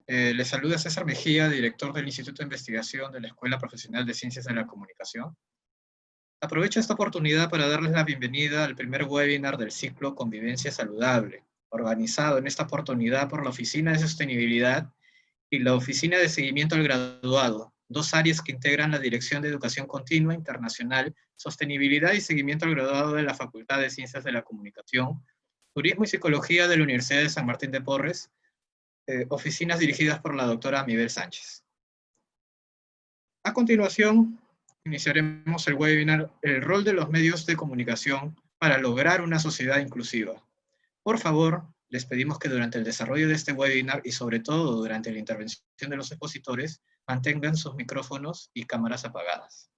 Les saluda César Mejía, director del Instituto de Investigación de la Escuela Profesional de Ciencias de la Comunicación. Aprovecho esta oportunidad para darles la bienvenida al primer webinar del ciclo Convivencia Saludable, organizado en esta oportunidad por la Oficina de Sostenibilidad y la Oficina de Seguimiento al Graduado, dos áreas que integran la Dirección de Educación Continua Internacional, Sostenibilidad y Seguimiento al Graduado de la Facultad de Ciencias de la Comunicación, Turismo y Psicología de la Universidad de San Martín de Porres, oficinas dirigidas por la doctora Mibel Sánchez. A continuación, iniciaremos el webinar El rol de los medios de comunicación para lograr una sociedad inclusiva. Por favor, les pedimos que durante el desarrollo de este webinar y sobre todo durante la intervención de los expositores, mantengan sus micrófonos y cámaras apagadas.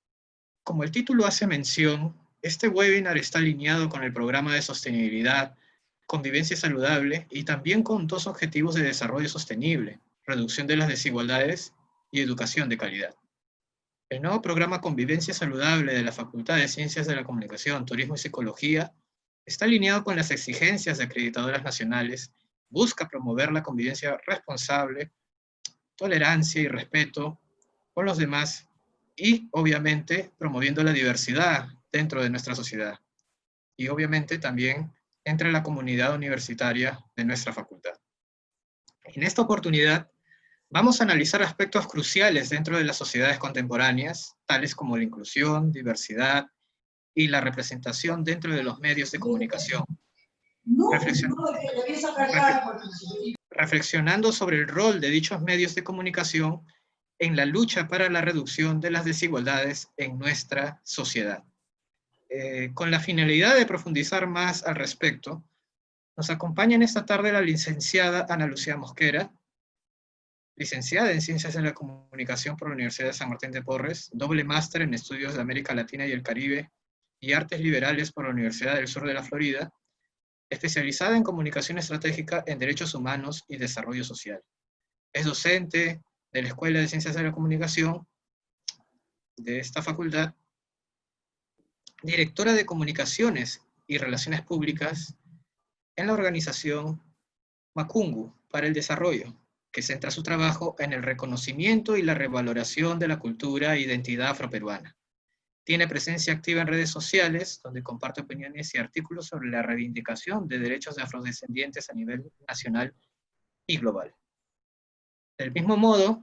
Como el título hace mención, este webinar está alineado con el programa de sostenibilidad, convivencia saludable y también con dos objetivos de desarrollo sostenible, reducción de las desigualdades y educación de calidad. El nuevo programa Convivencia Saludable de la Facultad de Ciencias de la Comunicación, Turismo y Psicología está alineado con las exigencias de acreditadoras nacionales, busca promover la convivencia responsable, tolerancia y respeto con los demás y, obviamente, promoviendo la diversidad dentro de nuestra sociedad. Y, obviamente, también entre la comunidad universitaria de nuestra facultad. En esta oportunidad, vamos a analizar aspectos cruciales dentro de las sociedades contemporáneas, tales como la inclusión, diversidad y la representación dentro de los medios de comunicación. Reflexionando sobre el rol de dichos medios de comunicación en la lucha para la reducción de las desigualdades en nuestra sociedad. Con la finalidad de profundizar más al respecto, nos acompaña en esta tarde la licenciada Ana Lucía Mosquera, licenciada en Ciencias de la Comunicación por la Universidad de San Martín de Porres, doble máster en Estudios de América Latina y el Caribe y Artes Liberales por la Universidad del Sur de la Florida, especializada en Comunicación Estratégica en Derechos Humanos y Desarrollo Social. Es docente de la Escuela de Ciencias de la Comunicación de esta facultad, directora de Comunicaciones y Relaciones Públicas en la organización Macungu para el Desarrollo, que centra su trabajo en el reconocimiento y la revaloración de la cultura e identidad afroperuana. Tiene presencia activa en redes sociales, donde comparte opiniones y artículos sobre la reivindicación de derechos de afrodescendientes a nivel nacional y global. Del mismo modo,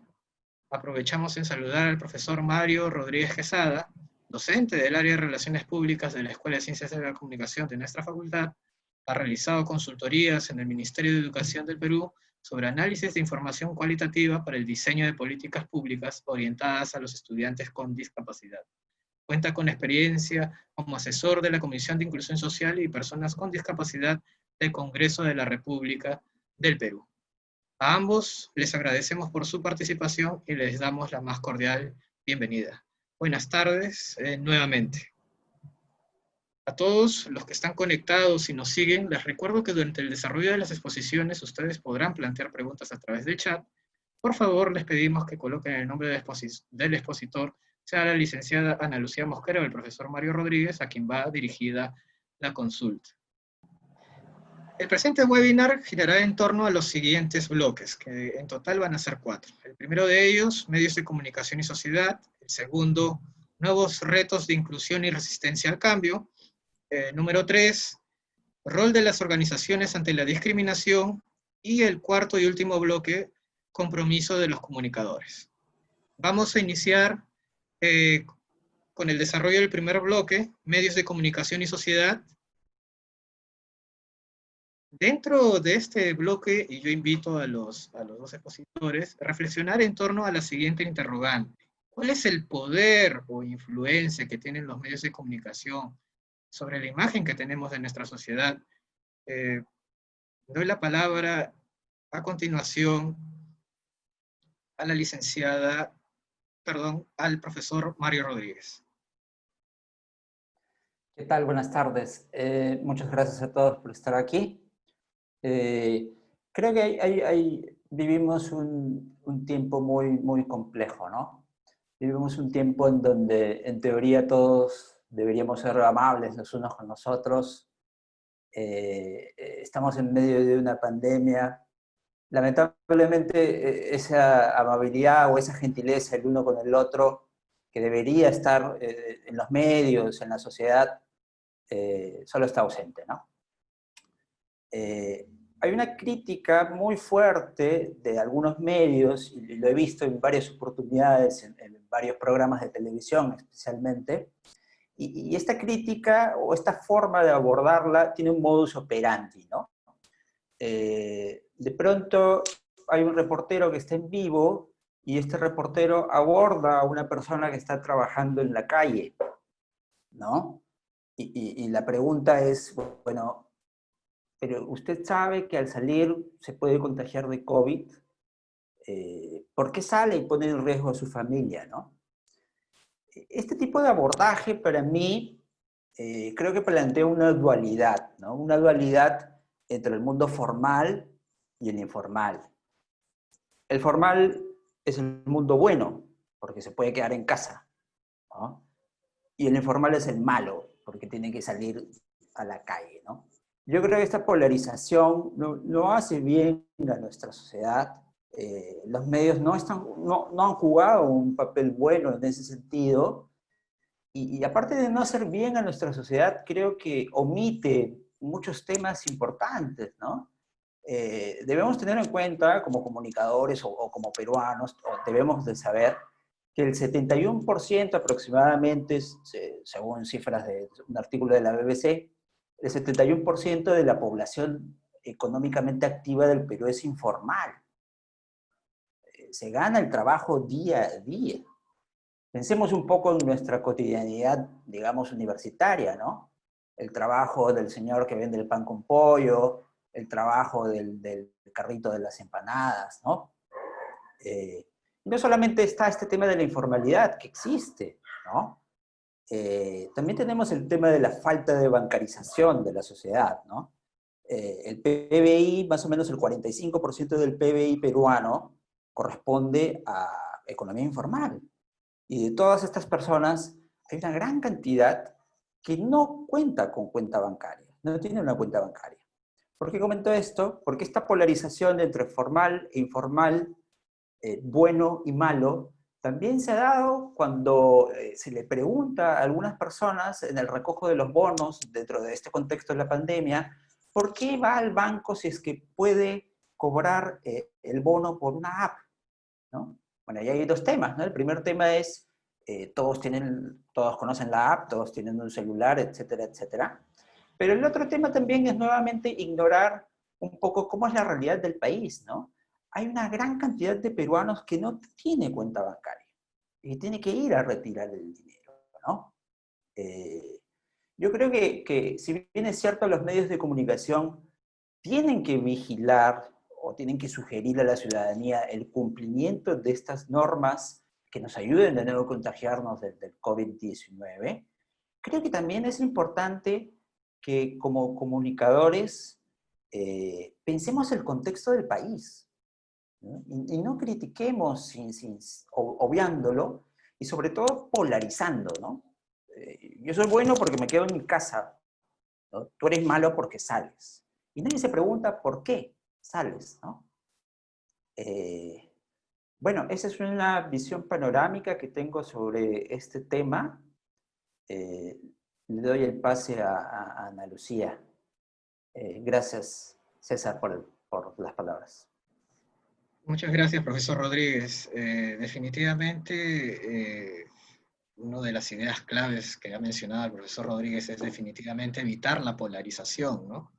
aprovechamos en saludar al profesor Mario Rodríguez Quesada, docente del área de Relaciones Públicas de la Escuela de Ciencias de la Comunicación de nuestra facultad. Ha realizado consultorías en el Ministerio de Educación del Perú sobre análisis de información cualitativa para el diseño de políticas públicas orientadas a los estudiantes con discapacidad. Cuenta con experiencia como asesor de la Comisión de Inclusión Social y Personas con Discapacidad del Congreso de la República del Perú. A ambos les agradecemos por su participación y les damos la más cordial bienvenida. Buenas tardes nuevamente. A todos los que están conectados y nos siguen, les recuerdo que durante el desarrollo de las exposiciones ustedes podrán plantear preguntas a través del chat. Por favor, les pedimos que coloquen el nombre del expositor, sea la licenciada Ana Lucía Mosquera o el profesor Mario Rodríguez, a quien va dirigida la consulta. El presente webinar girará en torno a los siguientes bloques, que en total van a ser 4. El primero de ellos, medios de comunicación y sociedad. El segundo, nuevos retos de inclusión y resistencia al cambio. Número 3, rol de las organizaciones ante la discriminación. Y el cuarto y último bloque, compromiso de los comunicadores. Vamos a iniciar con el desarrollo del primer bloque, medios de comunicación y sociedad. Dentro de este bloque, y yo invito a los dos expositores, a reflexionar en torno a la siguiente interrogante. ¿Cuál es el poder o influencia que tienen los medios de comunicación sobre la imagen que tenemos de nuestra sociedad? Doy la palabra a continuación a la licenciada, al profesor Mario Rodríguez. ¿Qué tal? Buenas tardes. Muchas gracias a todos por estar aquí. Creo que vivimos un tiempo muy complejo, ¿no? Vivimos un tiempo en donde, en teoría, todos deberíamos ser amables los unos con los otros. Estamos en medio de una pandemia lamentablemente esa amabilidad o esa gentileza el uno con el otro que debería estar en los medios, en la sociedad, solo está ausente, ¿no? Hay una crítica muy fuerte de algunos medios, y lo he visto en varias oportunidades, en varios programas de televisión especialmente, y esta crítica o esta forma de abordarla tiene un modus operandi, ¿no? De pronto hay un reportero que está en vivo y este reportero aborda a una persona que está trabajando en la calle, ¿no? Y la pregunta es, bueno, pero usted sabe que al salir se puede contagiar de COVID, ¿por qué sale y pone en riesgo a su familia, no? Este tipo de abordaje para mí creo que plantea una dualidad, ¿no? Una dualidad entre el mundo formal y el informal. El formal es el mundo bueno, porque se puede quedar en casa, ¿no? Y el informal es el malo, porque tiene que salir a la calle, ¿no? Yo creo que esta polarización no hace bien a nuestra sociedad. Los medios no han jugado un papel bueno en ese sentido. Y aparte de no hacer bien a nuestra sociedad, creo que omite muchos temas importantes, ¿no? Debemos tener en cuenta como comunicadores o como peruanos, o debemos de saber que el 71% aproximadamente, según cifras de un artículo de la BBC, el 71% de la población económicamente activa del Perú es informal. Se gana el trabajo día a día. Pensemos un poco en nuestra cotidianidad, digamos, universitaria, ¿no? El trabajo del señor que vende el pan con pollo, el trabajo del carrito de las empanadas, ¿no? No solamente está este tema de la informalidad que existe, ¿no? También tenemos el tema de la falta de bancarización de la sociedad, ¿no? El PBI, más o menos el 45% del PBI peruano corresponde a economía informal. Y de todas estas personas, hay una gran cantidad que no cuenta con cuenta bancaria, no tiene una cuenta bancaria. ¿Por qué comento esto? Porque esta polarización entre formal e informal, bueno y malo, también se ha dado cuando se le pregunta a algunas personas en el recojo de los bonos, dentro de este contexto de la pandemia, ¿por qué va al banco si es que puede cobrar el bono por una app? ¿No? Bueno, ahí hay dos temas, ¿no? El primer tema es, todos conocen la app, todos tienen un celular, etcétera, etcétera. Pero el otro tema también es nuevamente ignorar un poco cómo es la realidad del país, ¿no? Hay una gran cantidad de peruanos que no tiene cuenta bancaria y tiene que ir a retirar el dinero, ¿no? Eh, yo creo que si bien es cierto, los medios de comunicación tienen que vigilar o tienen que sugerir a la ciudadanía el cumplimiento de estas normas que nos ayuden a no contagiarnos del COVID-19, creo que también es importante que como comunicadores pensemos el contexto del país, ¿no? Y no critiquemos obviándolo y sobre todo polarizando, ¿no? Yo soy bueno porque me quedo en mi casa, ¿no? Tú eres malo porque sales. Y nadie se pregunta por qué sales, ¿no? Eh, bueno, esa es una visión panorámica que tengo sobre este tema. Eh, Le doy el pase a Ana Lucía. Gracias, César, por las palabras. Muchas gracias, profesor Rodríguez. Definitivamente, una de las ideas claves que ha mencionado el profesor Rodríguez es definitivamente evitar la polarización, ¿no?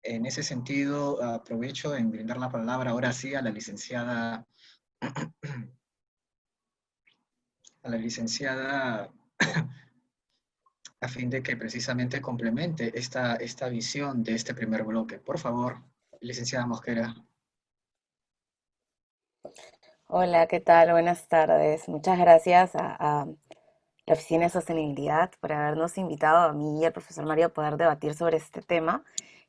En ese sentido, aprovecho en brindar la palabra ahora sí a la licenciada, a fin de que precisamente complemente esta visión de este primer bloque. Por favor, licenciada Mosquera. Hola, ¿qué tal? Buenas tardes. Muchas gracias a la Oficina de Sostenibilidad por habernos invitado a mí y al profesor Mario a poder debatir sobre este tema.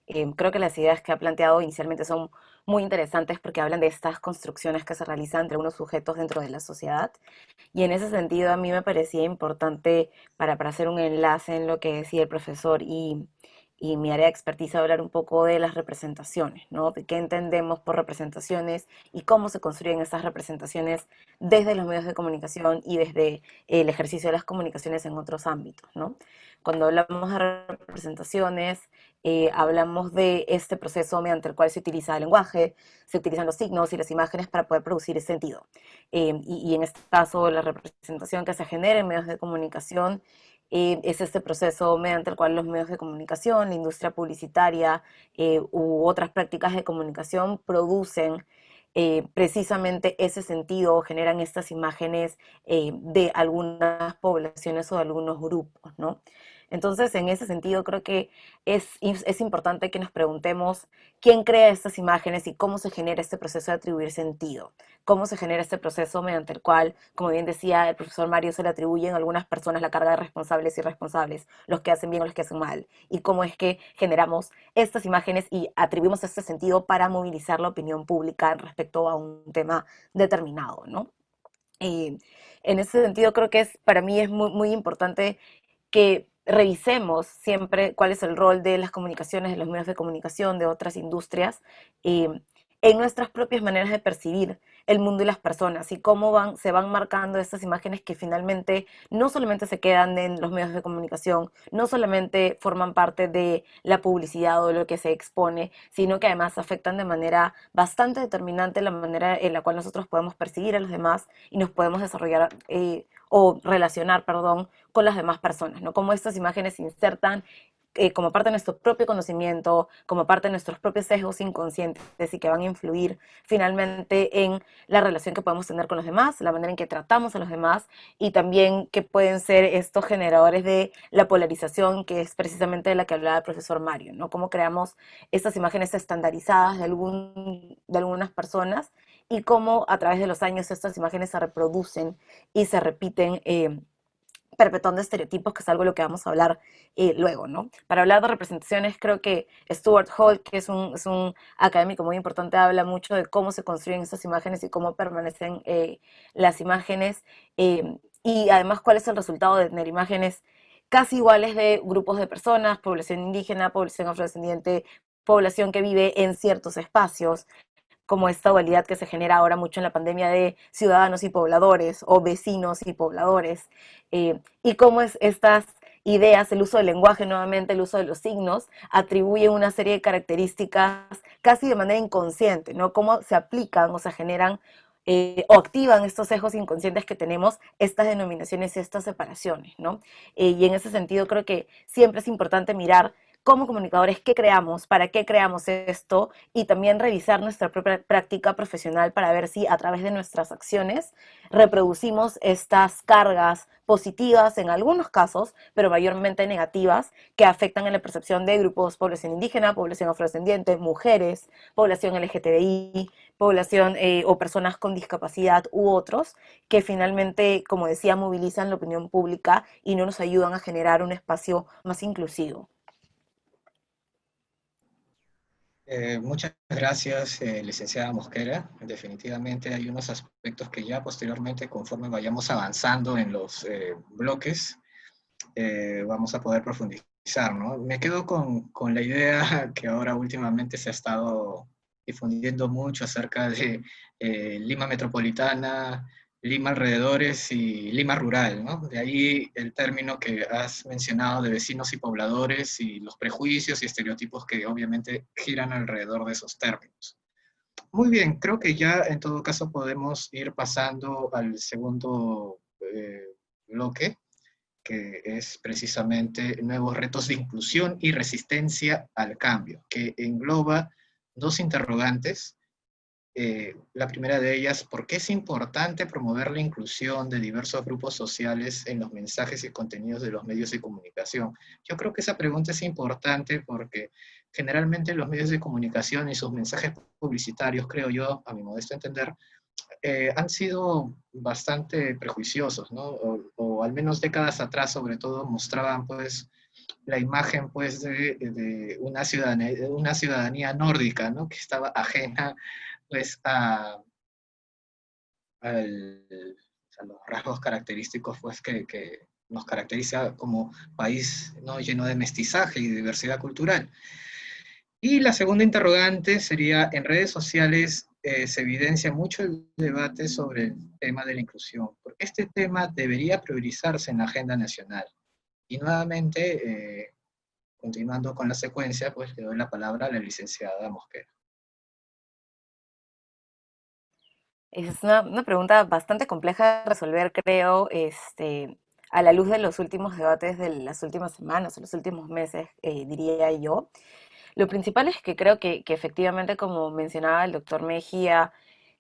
Creo que las ideas que ha planteado inicialmente son muy interesantes porque hablan de estas construcciones que se realizan entre unos sujetos dentro de la sociedad. Y en ese sentido a mí me parecía importante para hacer un enlace en lo que decía el profesor y mi área de expertise hablar un poco de las representaciones, ¿no? De qué entendemos por representaciones y cómo se construyen esas representaciones desde los medios de comunicación y desde el ejercicio de las comunicaciones en otros ámbitos, ¿no? Cuando hablamos de representaciones, hablamos de este proceso mediante el cual se utiliza el lenguaje, se utilizan los signos y las imágenes para poder producir sentido. Y en este caso, la representación que se genera en medios de comunicación es este proceso mediante el cual los medios de comunicación, la industria publicitaria u otras prácticas de comunicación producen precisamente ese sentido, generan estas imágenes de algunas poblaciones o de algunos grupos, ¿no? Entonces, en ese sentido, creo que es importante que nos preguntemos quién crea estas imágenes y cómo se genera este proceso de atribuir sentido, cómo se genera este proceso mediante el cual, como bien decía el profesor Mario, se le atribuyen a algunas personas la carga de responsables y irresponsables, los que hacen bien o los que hacen mal, y cómo es que generamos estas imágenes y atribuimos este sentido para movilizar la opinión pública respecto a un tema determinado, ¿no? Eh, en ese sentido, creo que para mí es muy importante que revisemos siempre cuál es el rol de las comunicaciones, de los medios de comunicación, de otras industrias, eh, en nuestras propias maneras de percibir el mundo y las personas y cómo se van marcando estas imágenes que finalmente no solamente se quedan en los medios de comunicación, no solamente forman parte de la publicidad o de lo que se expone, sino que además afectan de manera bastante determinante la manera en la cual nosotros podemos percibir a los demás y nos podemos desarrollar o relacionar, perdón, con las demás personas, ¿no? Cómo estas imágenes se insertan como parte de nuestro propio conocimiento, como parte de nuestros propios sesgos inconscientes y que van a influir finalmente en la relación que podemos tener con los demás, la manera en que tratamos a los demás y también que pueden ser estos generadores de la polarización, que es precisamente de la que hablaba el profesor Mario, ¿no? Cómo creamos estas imágenes estandarizadas de algunas personas y cómo a través de los años estas imágenes se reproducen y se repiten perpetuando estereotipos, que es algo de lo que vamos a hablar luego, ¿no? Para hablar de representaciones, creo que Stuart Hall, que es un académico muy importante, habla mucho de cómo se construyen estas imágenes y cómo permanecen las imágenes, y además cuál es el resultado de tener imágenes casi iguales de grupos de personas, población indígena, población afrodescendiente, población que vive en ciertos espacios, como esta dualidad que se genera ahora mucho en la pandemia de ciudadanos y pobladores o vecinos y pobladores, y cómo estas ideas, el uso del lenguaje nuevamente, el uso de los signos, atribuyen una serie de características casi de manera inconsciente, ¿no? Cómo se aplican o se generan o activan estos sesgos inconscientes que tenemos, estas denominaciones y estas separaciones, ¿no? Y en ese sentido creo que siempre es importante mirar como comunicadores qué creamos, para qué creamos esto y también revisar nuestra propia práctica profesional para ver si a través de nuestras acciones reproducimos estas cargas positivas en algunos casos, pero mayormente negativas, que afectan en la percepción de grupos, población indígena, población afrodescendiente, mujeres, población LGTBI, población o personas con discapacidad u otros, que finalmente, como decía, movilizan la opinión pública y no nos ayudan a generar un espacio más inclusivo. Muchas gracias, licenciada Mosquera. Definitivamente hay unos aspectos que ya posteriormente, conforme vayamos avanzando en los bloques, vamos a poder profundizar, ¿no? Me quedo con la idea que ahora últimamente se ha estado difundiendo mucho acerca de Lima Metropolitana, Lima alrededores y Lima rural, ¿no? De ahí el término que has mencionado de vecinos y pobladores y los prejuicios y estereotipos que obviamente giran alrededor de esos términos. Muy bien, creo que ya en todo caso podemos ir pasando al segundo bloque, que es precisamente nuevos retos de inclusión y resistencia al cambio, que engloba dos interrogantes. La primera de ellas, ¿por qué es importante promover la inclusión de diversos grupos sociales en los mensajes y contenidos de los medios de comunicación? Yo creo que esa pregunta es importante porque generalmente los medios de comunicación y sus mensajes publicitarios, creo yo, a mi modesto entender, han sido bastante prejuiciosos, ¿no? O al menos décadas atrás, sobre todo, mostraban pues la imagen pues de una ciudadanía nórdica, ¿no? Que estaba ajena pues al- a los rasgos característicos pues que nos caracteriza como país, ¿no?, lleno de mestizaje y diversidad cultural. Y la segunda interrogante sería, en redes sociales se evidencia mucho el debate sobre el tema de la inclusión, porque este tema debería priorizarse en la agenda nacional. Y nuevamente, continuando con la secuencia, pues le doy la palabra a la licenciada Mosquera. Es una pregunta bastante compleja de resolver, creo, a la luz de los últimos debates de las últimas semanas, o los últimos meses, diría yo. Lo principal es que creo que efectivamente, como mencionaba el doctor Mejía,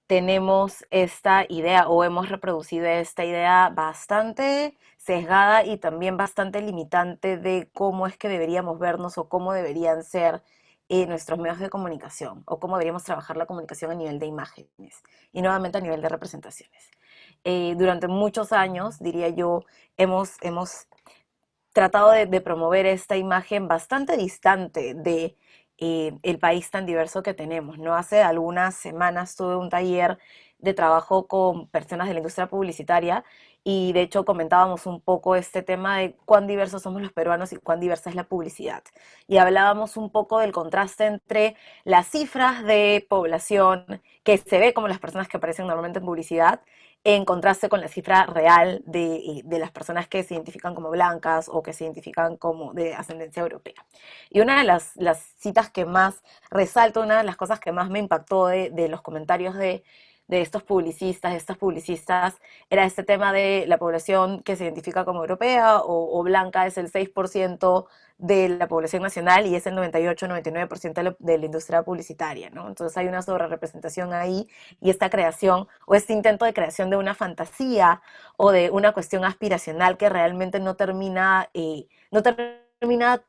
tenemos esta idea o hemos reproducido esta idea bastante sesgada y también bastante limitante de cómo es que deberíamos vernos o cómo deberían ser nuestros medios de comunicación o cómo deberíamos trabajar la comunicación a nivel de imágenes y nuevamente a nivel de representaciones. Durante muchos años, diría yo, hemos tratado de promover esta imagen bastante distante de el país tan diverso que tenemos, ¿no? Hace algunas semanas tuve un taller de trabajo con personas de la industria publicitaria y de hecho comentábamos un poco este tema de cuán diversos somos los peruanos y cuán diversa es la publicidad. Y hablábamos un poco del contraste entre las cifras de población que se ve como las personas que aparecen normalmente en publicidad en contraste con la cifra real de las personas que se identifican como blancas o que se identifican como de ascendencia europea. Y una de las citas que más resalto, una de las cosas que más me impactó de los comentarios de estos publicistas, de estas publicistas, era este tema de la población que se identifica como europea o blanca es el 6% de la población nacional y es el 98-99% de la industria publicitaria, ¿no? Entonces hay una sobrerepresentación ahí y esta creación o este intento de creación de una fantasía o de una cuestión aspiracional que realmente no termina,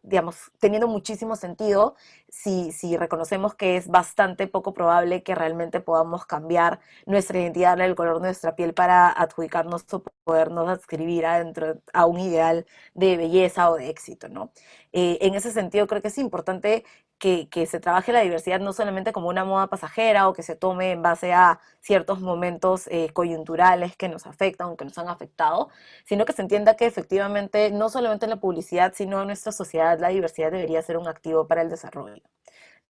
digamos, teniendo muchísimo sentido si reconocemos que es bastante poco probable que realmente podamos cambiar nuestra identidad, el color de nuestra piel para adjudicarnos o podernos adscribir adentro a un ideal de belleza o de éxito, ¿no? En ese sentido creo que es importante que se trabaje la diversidad no solamente como una moda pasajera o que se tome en base a ciertos momentos coyunturales que nos afectan o que nos han afectado, sino que se entienda que efectivamente no solamente en la publicidad, sino en nuestra sociedad la diversidad debería ser un activo para el desarrollo.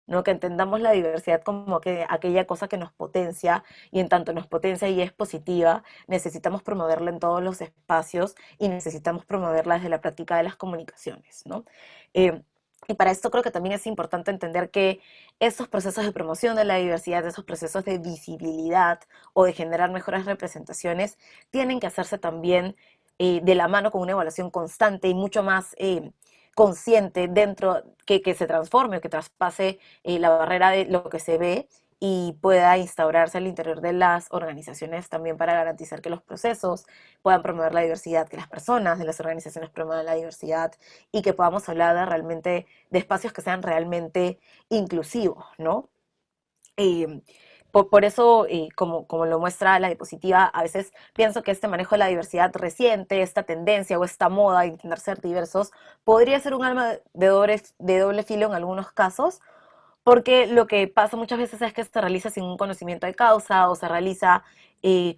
¿No? Que entendamos la diversidad como que aquella cosa que nos potencia y en tanto nos potencia y es positiva, necesitamos promoverla en todos los espacios y necesitamos promoverla desde la práctica de las comunicaciones, ¿no? Y para esto creo que también es importante entender que esos procesos de promoción de la diversidad, esos procesos de visibilidad o de generar mejores representaciones, tienen que hacerse también de la mano con una evaluación constante y mucho más consciente dentro, que se transforme o que traspase la barrera de lo que se ve y pueda instaurarse al interior de las organizaciones también para garantizar que los procesos puedan promover la diversidad, que las personas de las organizaciones promuevan la diversidad y que podamos hablar realmente de espacios que sean realmente inclusivos, ¿no? Eh, por eso, como lo muestra la diapositiva, a veces pienso que este manejo de la diversidad reciente, esta tendencia o esta moda de intentar ser diversos, podría ser un arma de doble filo en algunos casos, porque lo que pasa muchas veces es que se realiza sin un conocimiento de causa o se realiza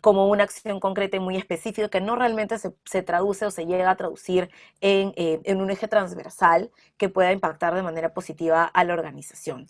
como una acción concreta y muy específica que no realmente se traduce o se llega a traducir en un eje transversal que pueda impactar de manera positiva a la organización.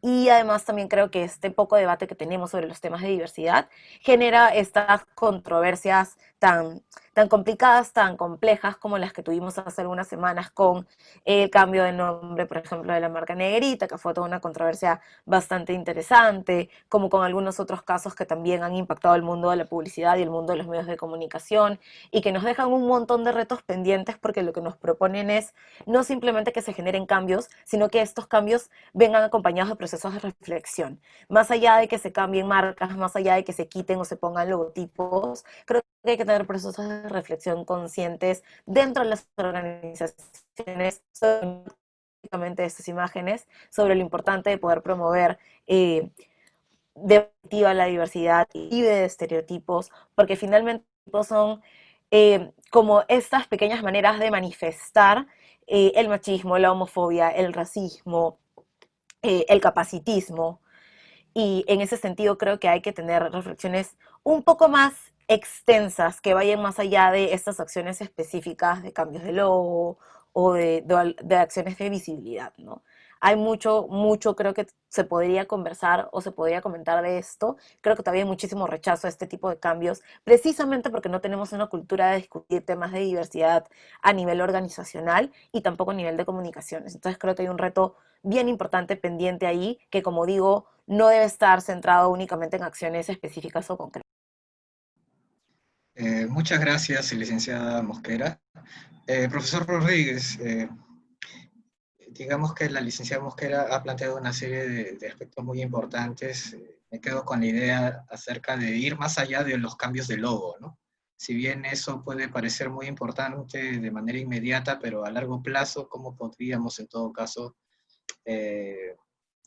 Y además también creo que este poco debate que tenemos sobre los temas de diversidad genera estas controversias tan complicadas, tan complejas como las que tuvimos hace algunas semanas con el cambio de nombre, por ejemplo, de la marca Negrita, que fue toda una controversia bastante interesante, como con algunos otros casos que también han impactado el mundo de la publicidad y el mundo de los medios de comunicación y que nos dejan un montón de retos pendientes porque lo que nos proponen es no simplemente que se generen cambios, sino que estos cambios vengan acompañados de procesos de reflexión. Más allá de que se cambien marcas, más allá de que se quiten o se pongan logotipos, creo que hay que tener procesos de reflexión conscientes dentro de las organizaciones sobre estas imágenes, sobre lo importante de poder promover de la diversidad y de estereotipos, porque finalmente son como estas pequeñas maneras de manifestar el machismo, la homofobia, el racismo, el capacitismo, y en ese sentido creo que hay que tener reflexiones un poco más extensas que vayan más allá de estas acciones específicas de cambios de logo o de acciones de visibilidad, ¿no? Hay mucho, mucho creo que se podría conversar o se podría comentar de esto. Creo que todavía hay muchísimo rechazo a este tipo de cambios, precisamente porque no tenemos una cultura de discutir temas de diversidad a nivel organizacional y tampoco a nivel de comunicaciones. Entonces creo que hay un reto bien importante pendiente ahí que, como digo, no debe estar centrado únicamente en acciones específicas o concretas. Muchas gracias, licenciada Mosquera. Profesor Rodríguez, digamos que la licenciada Mosquera ha planteado una serie de aspectos muy importantes. Me quedo con la idea acerca de ir más allá de los cambios de logo, ¿no? Si bien eso puede parecer muy importante de manera inmediata, pero a largo plazo, ¿cómo podríamos en todo caso eh,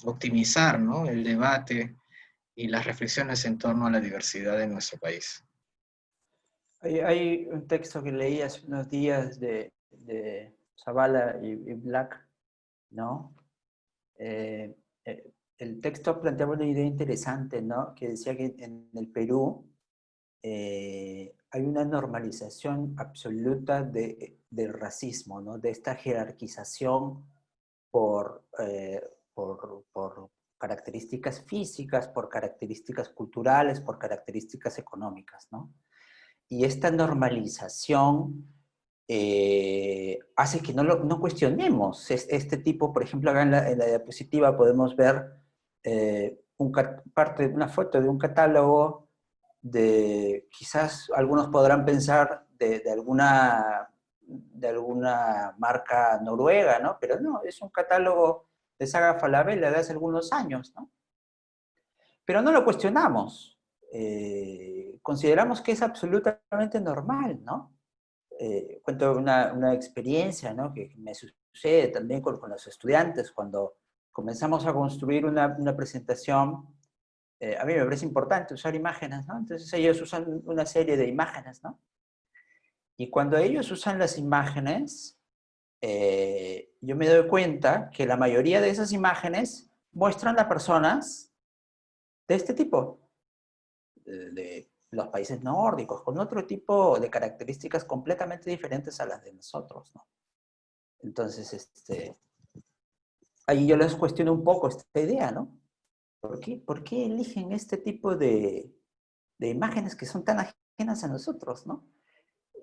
optimizar, ¿no?, el debate y las reflexiones en torno a la diversidad de nuestro país? Hay un texto que leí hace unos días de Zavala y Black, ¿no? Eh, el texto planteaba una idea interesante, ¿no? Que decía que en el Perú hay una normalización absoluta del racismo, ¿no? De esta jerarquización por, por características físicas, por características culturales, por características económicas, ¿no? Y esta normalización hace que no cuestionemos este tipo. Por ejemplo, acá en la diapositiva podemos ver una foto de un catálogo quizás algunos podrán pensar de alguna marca noruega, ¿no? Pero no, es un catálogo de Saga Falabella de hace algunos años, ¿no? Pero no lo cuestionamos. Consideramos que es absolutamente normal, ¿no? Cuento una experiencia, ¿no?, que me sucede también con los estudiantes cuando comenzamos a construir una presentación. A mí me parece importante usar imágenes, ¿no? Entonces ellos usan una serie de imágenes, ¿no? Y cuando ellos usan las imágenes, yo me doy cuenta que la mayoría de esas imágenes muestran a personas de este tipo, de los países nórdicos, con otro tipo de características completamente diferentes a las de nosotros, ¿no? Entonces, ahí yo les cuestiono un poco esta idea, ¿no? Por qué eligen este tipo de imágenes que son tan ajenas a nosotros, ¿no?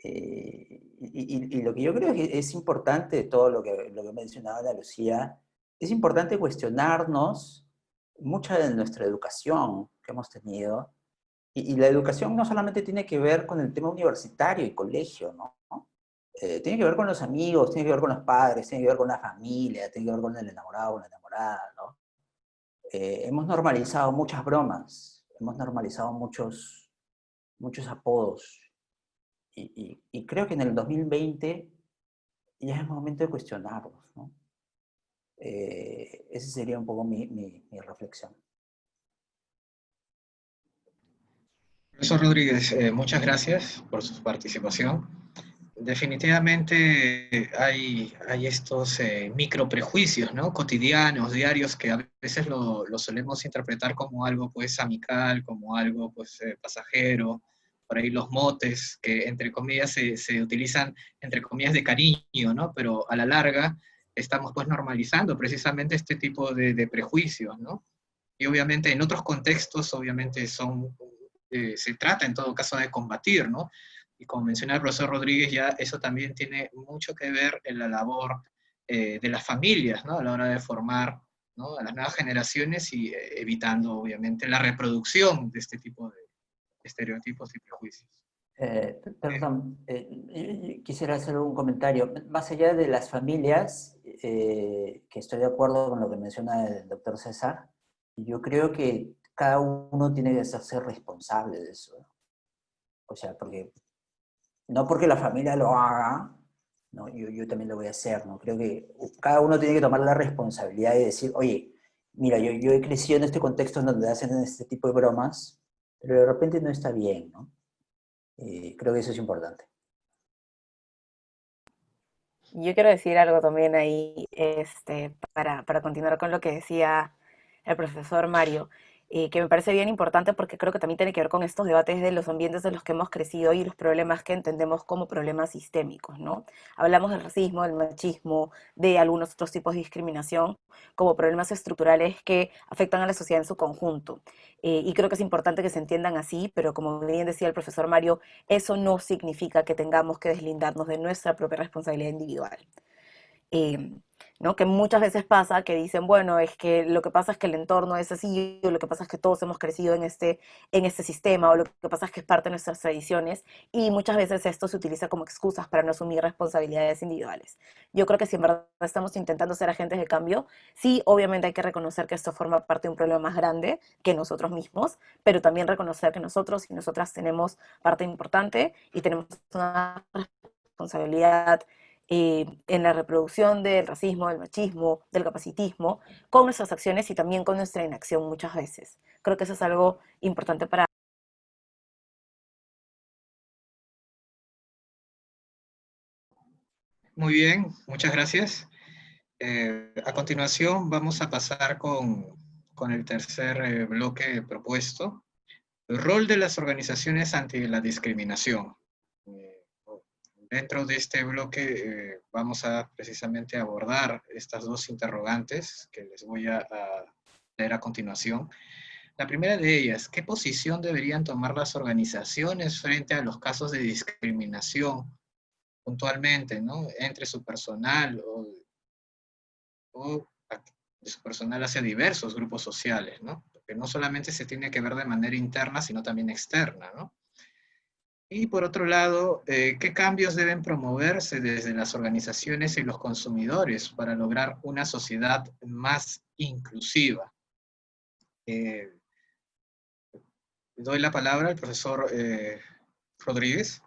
Y lo que yo creo que es importante, todo lo que mencionaba Ana Lucía, es importante cuestionarnos mucha de nuestra educación que hemos tenido. Y la educación no solamente tiene que ver con el tema universitario y colegio, ¿no? Tiene que ver con los amigos, tiene que ver con los padres, tiene que ver con la familia, tiene que ver con el enamorado o la enamorada, ¿no? Hemos normalizado muchas bromas, hemos normalizado muchos apodos. Y creo que en el 2020 ya es momento de cuestionarlos, ¿no? Esa sería un poco mi reflexión. Profesor Rodríguez, muchas gracias por su participación. Definitivamente hay estos micro prejuicios, ¿no?, cotidianos, diarios, que a veces lo solemos interpretar como algo pues amical, como algo pues pasajero, por ahí los motes que entre comillas se utilizan entre comillas de cariño, ¿no? Pero a la larga estamos pues normalizando precisamente este tipo de prejuicios, ¿no? Y obviamente en otros contextos obviamente se trata en todo caso de combatir, ¿no? Y como menciona el profesor Rodríguez, ya eso también tiene mucho que ver en la labor de las familias, ¿no?, a la hora de formar, ¿no?, a las nuevas generaciones y evitando, obviamente, la reproducción de este tipo de estereotipos y prejuicios. Perdón, quisiera hacer un comentario. Más allá de las familias, que estoy de acuerdo con lo que menciona el doctor César, yo creo que cada uno tiene que hacerse responsable de eso, ¿no? O sea, no porque la familia lo haga, ¿no? Yo también lo voy a hacer, ¿no? Creo que cada uno tiene que tomar la responsabilidad de decir, oye, mira, yo he crecido en este contexto en donde hacen este tipo de bromas, pero de repente no está bien, ¿no? Creo que eso es importante. Yo quiero decir algo también ahí, para continuar con lo que decía el profesor Mario. que me parece bien importante porque creo que también tiene que ver con estos debates de los ambientes en los que hemos crecido y los problemas que entendemos como problemas sistémicos, ¿no? Hablamos del racismo, del machismo, de algunos otros tipos de discriminación como problemas estructurales que afectan a la sociedad en su conjunto. Y creo que es importante que se entiendan así, pero como bien decía el profesor Mario, eso no significa que tengamos que deslindarnos de nuestra propia responsabilidad individual. Eh, ¿No? Que muchas veces pasa que dicen, bueno, es que lo que pasa es que el entorno es así, o lo que pasa es que todos hemos crecido en este sistema, o lo que pasa es que es parte de nuestras tradiciones, y muchas veces esto se utiliza como excusas para no asumir responsabilidades individuales. Yo creo que si en verdad estamos intentando ser agentes de cambio, sí, obviamente hay que reconocer que esto forma parte de un problema más grande que nosotros mismos, pero también reconocer que nosotros y nosotras tenemos parte importante y tenemos una responsabilidad en la reproducción del racismo, del machismo, del capacitismo, con nuestras acciones y también con nuestra inacción muchas veces. Creo que eso es algo importante para... Muy bien, muchas gracias. A continuación vamos a pasar con el tercer bloque propuesto, el rol de las organizaciones ante la discriminación. Eh, Dentro de este bloque vamos a precisamente abordar estas dos interrogantes que les voy a leer a continuación. La primera de ellas, ¿qué posición deberían tomar las organizaciones frente a los casos de discriminación puntualmente, ¿no? Entre su personal o de su personal hacia diversos grupos sociales, ¿no? Porque no solamente se tiene que ver de manera interna, sino también externa, ¿no? Y por otro lado, ¿qué cambios deben promoverse desde las organizaciones y los consumidores para lograr una sociedad más inclusiva? Eh, Doy la palabra al profesor Rodríguez.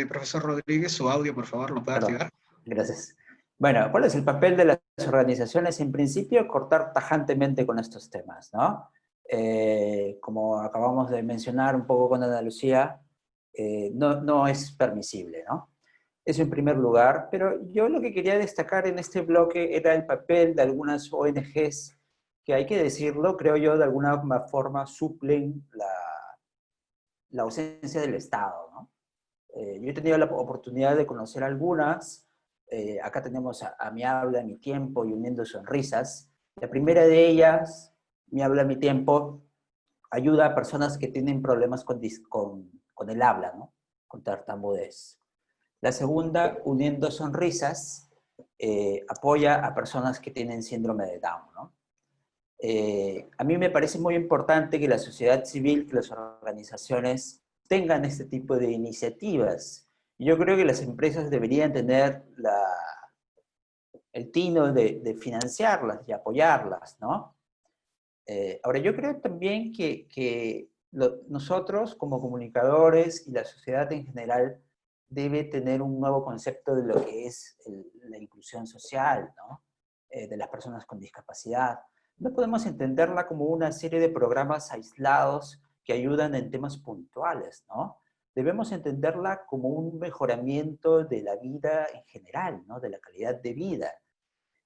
Profesor Rodríguez, su audio, por favor, ¿lo puede Perdón, activar? gracias. Bueno, ¿cuál es el papel de las organizaciones? En principio, cortar tajantemente con estos temas, ¿no? Como acabamos de mencionar un poco con Ana Lucía, no es permisible, ¿no? Eso en primer lugar, pero yo lo que quería destacar en este bloque era el papel de algunas ONGs que, hay que decirlo, creo yo, de alguna forma suplen la ausencia del Estado, ¿no? Yo he tenido la oportunidad de conocer algunas. Acá tenemos a Mi Habla, Mi Tiempo y Uniendo Sonrisas. La primera de ellas, Mi Habla, Mi Tiempo, ayuda a personas que tienen problemas con el habla, ¿no? Con tartamudez. La segunda, Uniendo Sonrisas, apoya a personas que tienen síndrome de Down, ¿no? A mí me parece muy importante que la sociedad civil, que las organizaciones tengan este tipo de iniciativas. Yo creo que las empresas deberían tener el tino de financiarlas y apoyarlas, ¿no? Ahora, yo creo también que nosotros como comunicadores y la sociedad en general debe tener un nuevo concepto de lo que es la inclusión social, ¿no? De las personas con discapacidad. No podemos entenderla como una serie de programas aislados que ayudan en temas puntuales, ¿no? Debemos entenderla como un mejoramiento de la vida en general, ¿no? De la calidad de vida.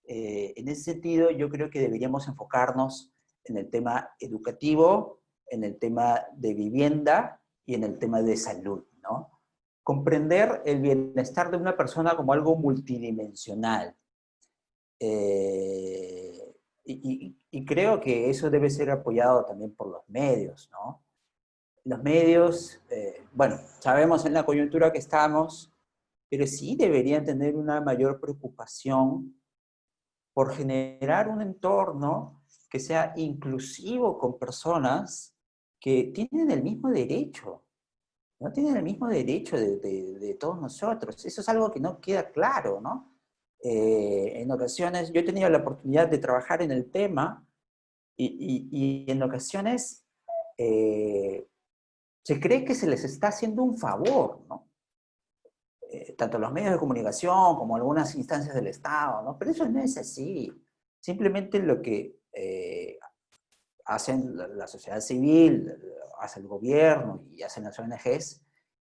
En ese sentido, yo creo que deberíamos enfocarnos en el tema educativo, en el tema de vivienda y en el tema de salud, ¿no? Comprender el bienestar de una persona como algo multidimensional. Y creo que eso debe ser apoyado también por los medios, ¿no? Los medios, bueno, sabemos en la coyuntura que estamos, pero sí deberían tener una mayor preocupación por generar un entorno que sea inclusivo con personas que tienen el mismo derecho, ¿no? Tienen el mismo derecho de todos nosotros. Eso es algo que no queda claro, ¿no? En ocasiones, yo he tenido la oportunidad de trabajar en el tema y en ocasiones se cree que se les está haciendo un favor, ¿no? Tanto los medios de comunicación como algunas instancias del Estado, ¿no? Pero eso no es así. Simplemente lo que hacen la sociedad civil, hace el gobierno y hacen las ONGs,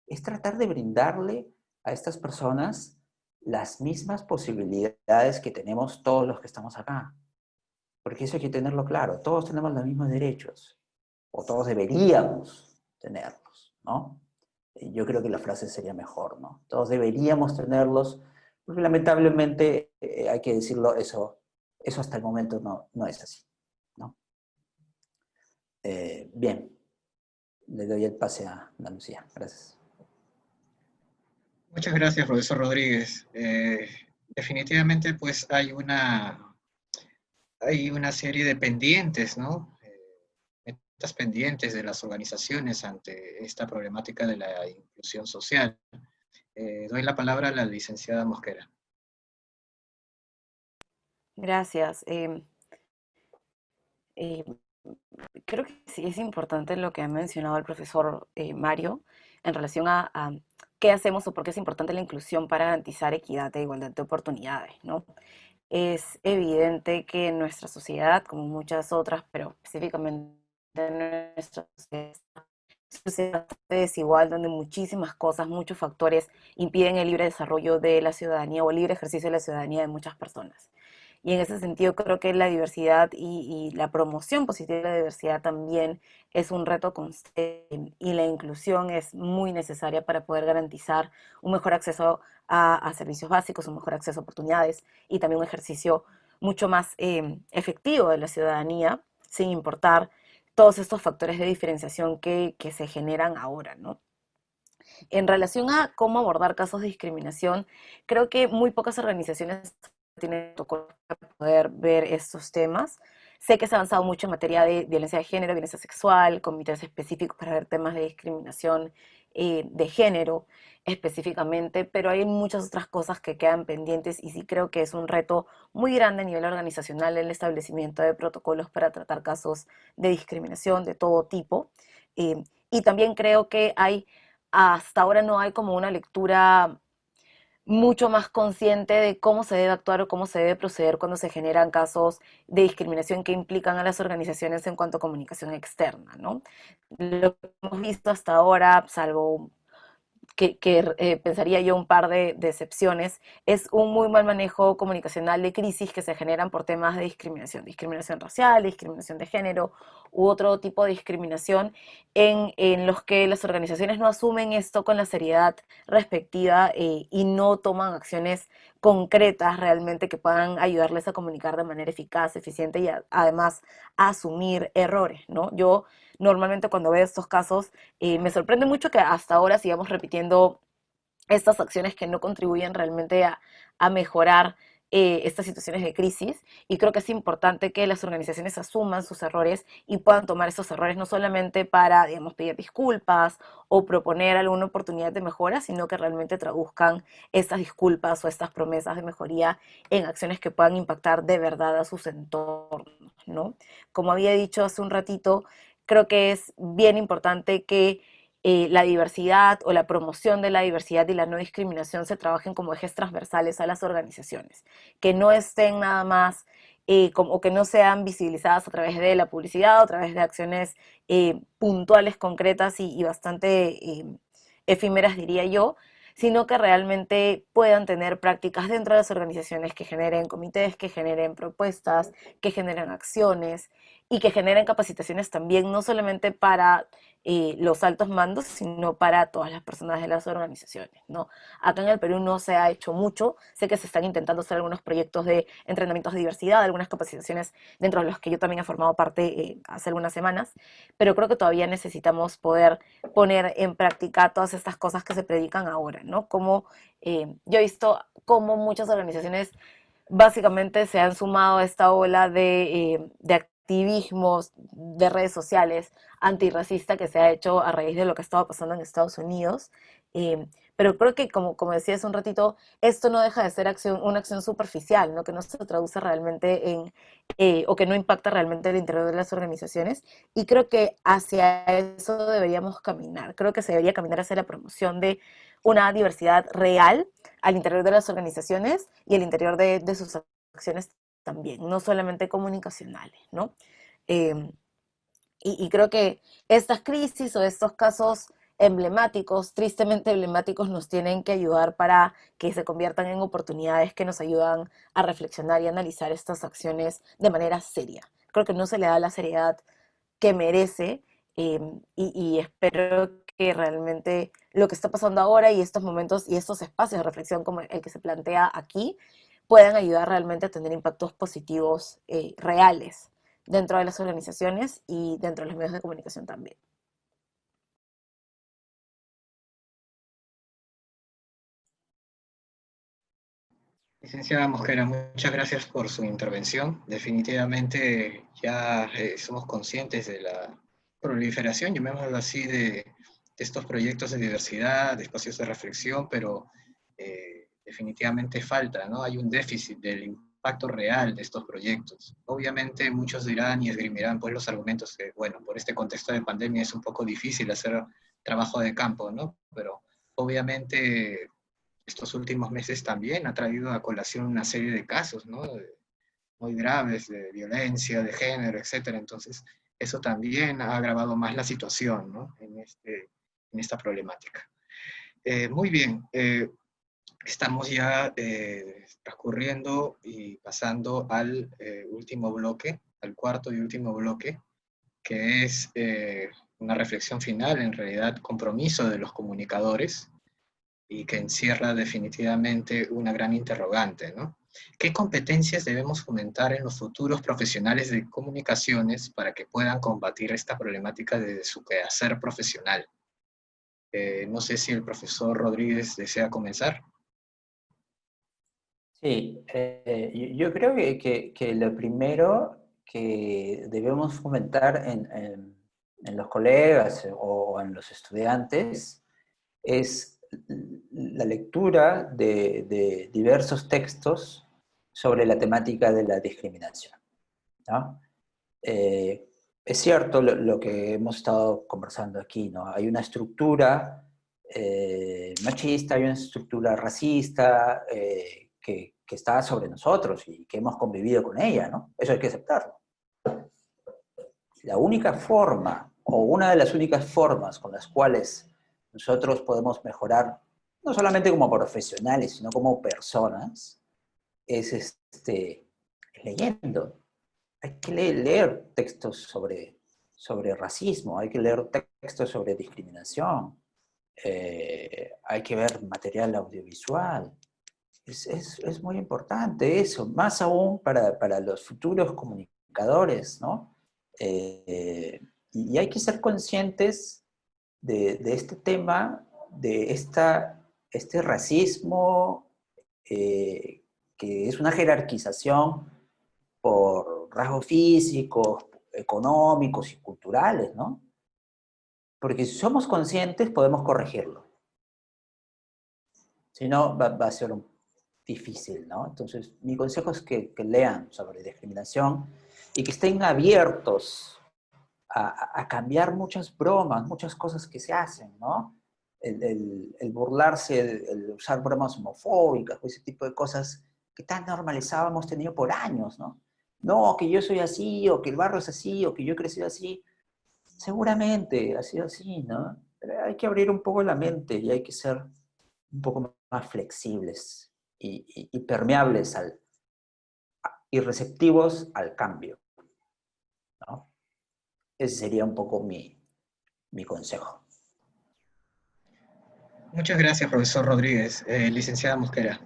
es tratar de brindarle a estas personas las mismas posibilidades que tenemos todos los que estamos acá. Porque eso hay que tenerlo claro, todos tenemos los mismos derechos, o todos deberíamos tenerlos, ¿no? Yo creo que la frase sería mejor, ¿no? Todos deberíamos tenerlos, porque lamentablemente, hay que decirlo, eso hasta el momento no es así, ¿no? Bien, le doy el pase a Ana Lucía. Gracias. Muchas gracias, profesor Rodríguez. Definitivamente, pues hay una serie de pendientes, ¿no? Metas pendientes de las organizaciones ante esta problemática de la inclusión social. Doy la palabra a la licenciada Mosquera. Gracias. Eh, Creo que sí es importante lo que ha mencionado el profesor Mario en relación a qué hacemos o por qué es importante la inclusión para garantizar equidad e igualdad de oportunidades, ¿no? Es evidente que en nuestra sociedad, como muchas otras, pero específicamente en nuestra sociedad, es una sociedad bastante desigual, donde muchísimas cosas, muchos factores impiden el libre desarrollo de la ciudadanía o el libre ejercicio de la ciudadanía de muchas personas. Y en ese sentido creo que la diversidad y la promoción positiva de la diversidad también es un reto constante, y la inclusión es muy necesaria para poder garantizar un mejor acceso a servicios básicos, un mejor acceso a oportunidades y también un ejercicio mucho más efectivo de la ciudadanía, sin importar todos estos factores de diferenciación que se generan ahora, ¿no? En relación a cómo abordar casos de discriminación, creo que muy pocas organizaciones tienen protocolos para poder ver estos temas. Sé que se ha avanzado mucho en materia de violencia de género, violencia sexual, comités específicos para ver temas de discriminación de género específicamente, pero hay muchas otras cosas que quedan pendientes y sí creo que es un reto muy grande a nivel organizacional el establecimiento de protocolos para tratar casos de discriminación de todo tipo. Y también creo que hasta ahora no hay como una lectura mucho más consciente de cómo se debe actuar o cómo se debe proceder cuando se generan casos de discriminación que implican a las organizaciones en cuanto a comunicación externa, ¿no? Lo que hemos visto hasta ahora, salvo pensaría yo un par de excepciones, es un muy mal manejo comunicacional de crisis que se generan por temas de discriminación, discriminación racial, discriminación de género u otro tipo de discriminación en los que las organizaciones no asumen esto con la seriedad respectiva y no toman acciones concretas realmente que puedan ayudarles a comunicar de manera eficaz, eficiente y además a asumir errores, ¿no? Yo normalmente cuando veo estos casos me sorprende mucho que hasta ahora sigamos repitiendo estas acciones que no contribuyen realmente a mejorar estas situaciones de crisis, y creo que es importante que las organizaciones asuman sus errores y puedan tomar esos errores no solamente para, digamos, pedir disculpas o proponer alguna oportunidad de mejora, sino que realmente traduzcan estas disculpas o estas promesas de mejoría en acciones que puedan impactar de verdad a sus entornos, ¿no? Como había dicho hace un ratito, creo que es bien importante que la diversidad o la promoción de la diversidad y la no discriminación se trabajen como ejes transversales a las organizaciones, que no estén nada más o que no sean visibilizadas a través de la publicidad o a través de acciones puntuales, concretas y bastante efímeras, diría yo, sino que realmente puedan tener prácticas dentro de las organizaciones que generen comités, que generen propuestas, que generen acciones y que generen capacitaciones también, no solamente para los altos mandos, sino para todas las personas de las organizaciones, ¿no? Acá en el Perú no se ha hecho mucho, sé que se están intentando hacer algunos proyectos de entrenamientos de diversidad, algunas capacitaciones dentro de los que yo también he formado parte hace algunas semanas, pero creo que todavía necesitamos poder poner en práctica todas estas cosas que se predican ahora, ¿no? Como yo he visto cómo muchas organizaciones básicamente se han sumado a esta ola de activismos de redes sociales antirracista que se ha hecho a raíz de lo que estaba pasando en Estados Unidos. Pero creo que, como decía hace un ratito, esto no deja de ser una acción superficial, ¿no? Que no se traduce realmente o que no impacta realmente el interior de las organizaciones. Y creo que hacia eso deberíamos caminar. Creo que se debería caminar hacia la promoción de una diversidad real al interior de las organizaciones y al interior de sus acciones también, no solamente comunicacionales, ¿no? Y creo que estas crisis o estos casos emblemáticos, tristemente emblemáticos, nos tienen que ayudar para que se conviertan en oportunidades que nos ayudan a reflexionar y analizar estas acciones de manera seria. Creo que no se le da la seriedad que merece, y espero que realmente lo que está pasando ahora y estos momentos y estos espacios de reflexión como el que se plantea aquí puedan ayudar realmente a tener impactos positivos reales dentro de las organizaciones y dentro de los medios de comunicación también. Licenciada Mosquera, muchas gracias por su intervención. Definitivamente ya somos conscientes de la proliferación, llamémoslo así, de estos proyectos de diversidad, de espacios de reflexión, pero definitivamente falta, ¿no? Hay un déficit del impacto real de estos proyectos. Obviamente muchos dirán y esgrimirán pues los argumentos que, bueno, por este contexto de pandemia es un poco difícil hacer trabajo de campo, ¿no? Pero obviamente estos últimos meses también ha traído a colación una serie de casos, ¿no? Muy graves de violencia, de género, etcétera. Entonces, eso también ha agravado más la situación, ¿no? En esta problemática. Muy bien, estamos ya transcurriendo y pasando al último bloque, al cuarto y último bloque, que es una reflexión final, en realidad compromiso de los comunicadores, y que encierra definitivamente una gran interrogante, ¿no? ¿Qué competencias debemos fomentar en los futuros profesionales de comunicaciones para que puedan combatir esta problemática desde su quehacer profesional? No sé si el profesor Rodríguez desea comenzar. Sí, yo creo que lo primero que debemos fomentar en los colegas o en los estudiantes es la lectura de diversos textos sobre la temática de la discriminación, ¿no? Es cierto lo que hemos estado conversando aquí, ¿no? Hay una estructura machista, hay una estructura racista que está sobre nosotros y que hemos convivido con ella, ¿no? Eso hay que aceptarlo. La única forma, o una de las únicas formas con las cuales nosotros podemos mejorar, no solamente como profesionales, sino como personas, es leyendo. Hay que leer textos sobre racismo, hay que leer textos sobre discriminación, hay que ver material audiovisual. Es muy importante eso, más aún para los futuros comunicadores, ¿no? Y hay que ser conscientes de este tema, de este racismo, que es una jerarquización por rasgos físicos, económicos y culturales, ¿no? Porque si somos conscientes podemos corregirlo. Si no, va a ser difícil, ¿no? Entonces, mi consejo es que lean sobre discriminación y que estén abiertos a cambiar muchas bromas, muchas cosas que se hacen, ¿no? El burlarse, el usar bromas homofóbicas, o ese tipo de cosas que tan normalizadas hemos tenido por años, ¿no? No, que yo soy así, o que el barrio es así, o que yo he crecido así. Seguramente ha sido así, ¿no? Pero hay que abrir un poco la mente y hay que ser un poco más flexibles y permeables y receptivos al cambio, ¿no? Ese sería un poco mi consejo. Muchas gracias, profesor Rodríguez. Licenciada Mosquera.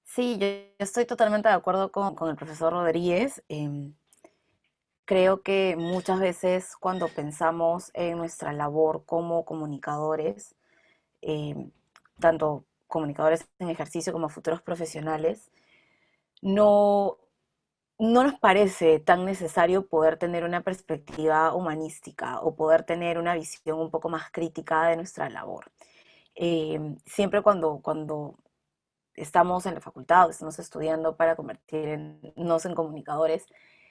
Sí, yo estoy totalmente de acuerdo con el profesor Rodríguez. Creo que muchas veces cuando pensamos en nuestra labor como comunicadores, eh, tanto comunicadores en ejercicio como futuros profesionales, no, no nos parece tan necesario poder tener una perspectiva humanística o poder tener una visión un poco más crítica de nuestra labor. Siempre cuando estamos en la facultad o estamos estudiando para convertirnos en comunicadores,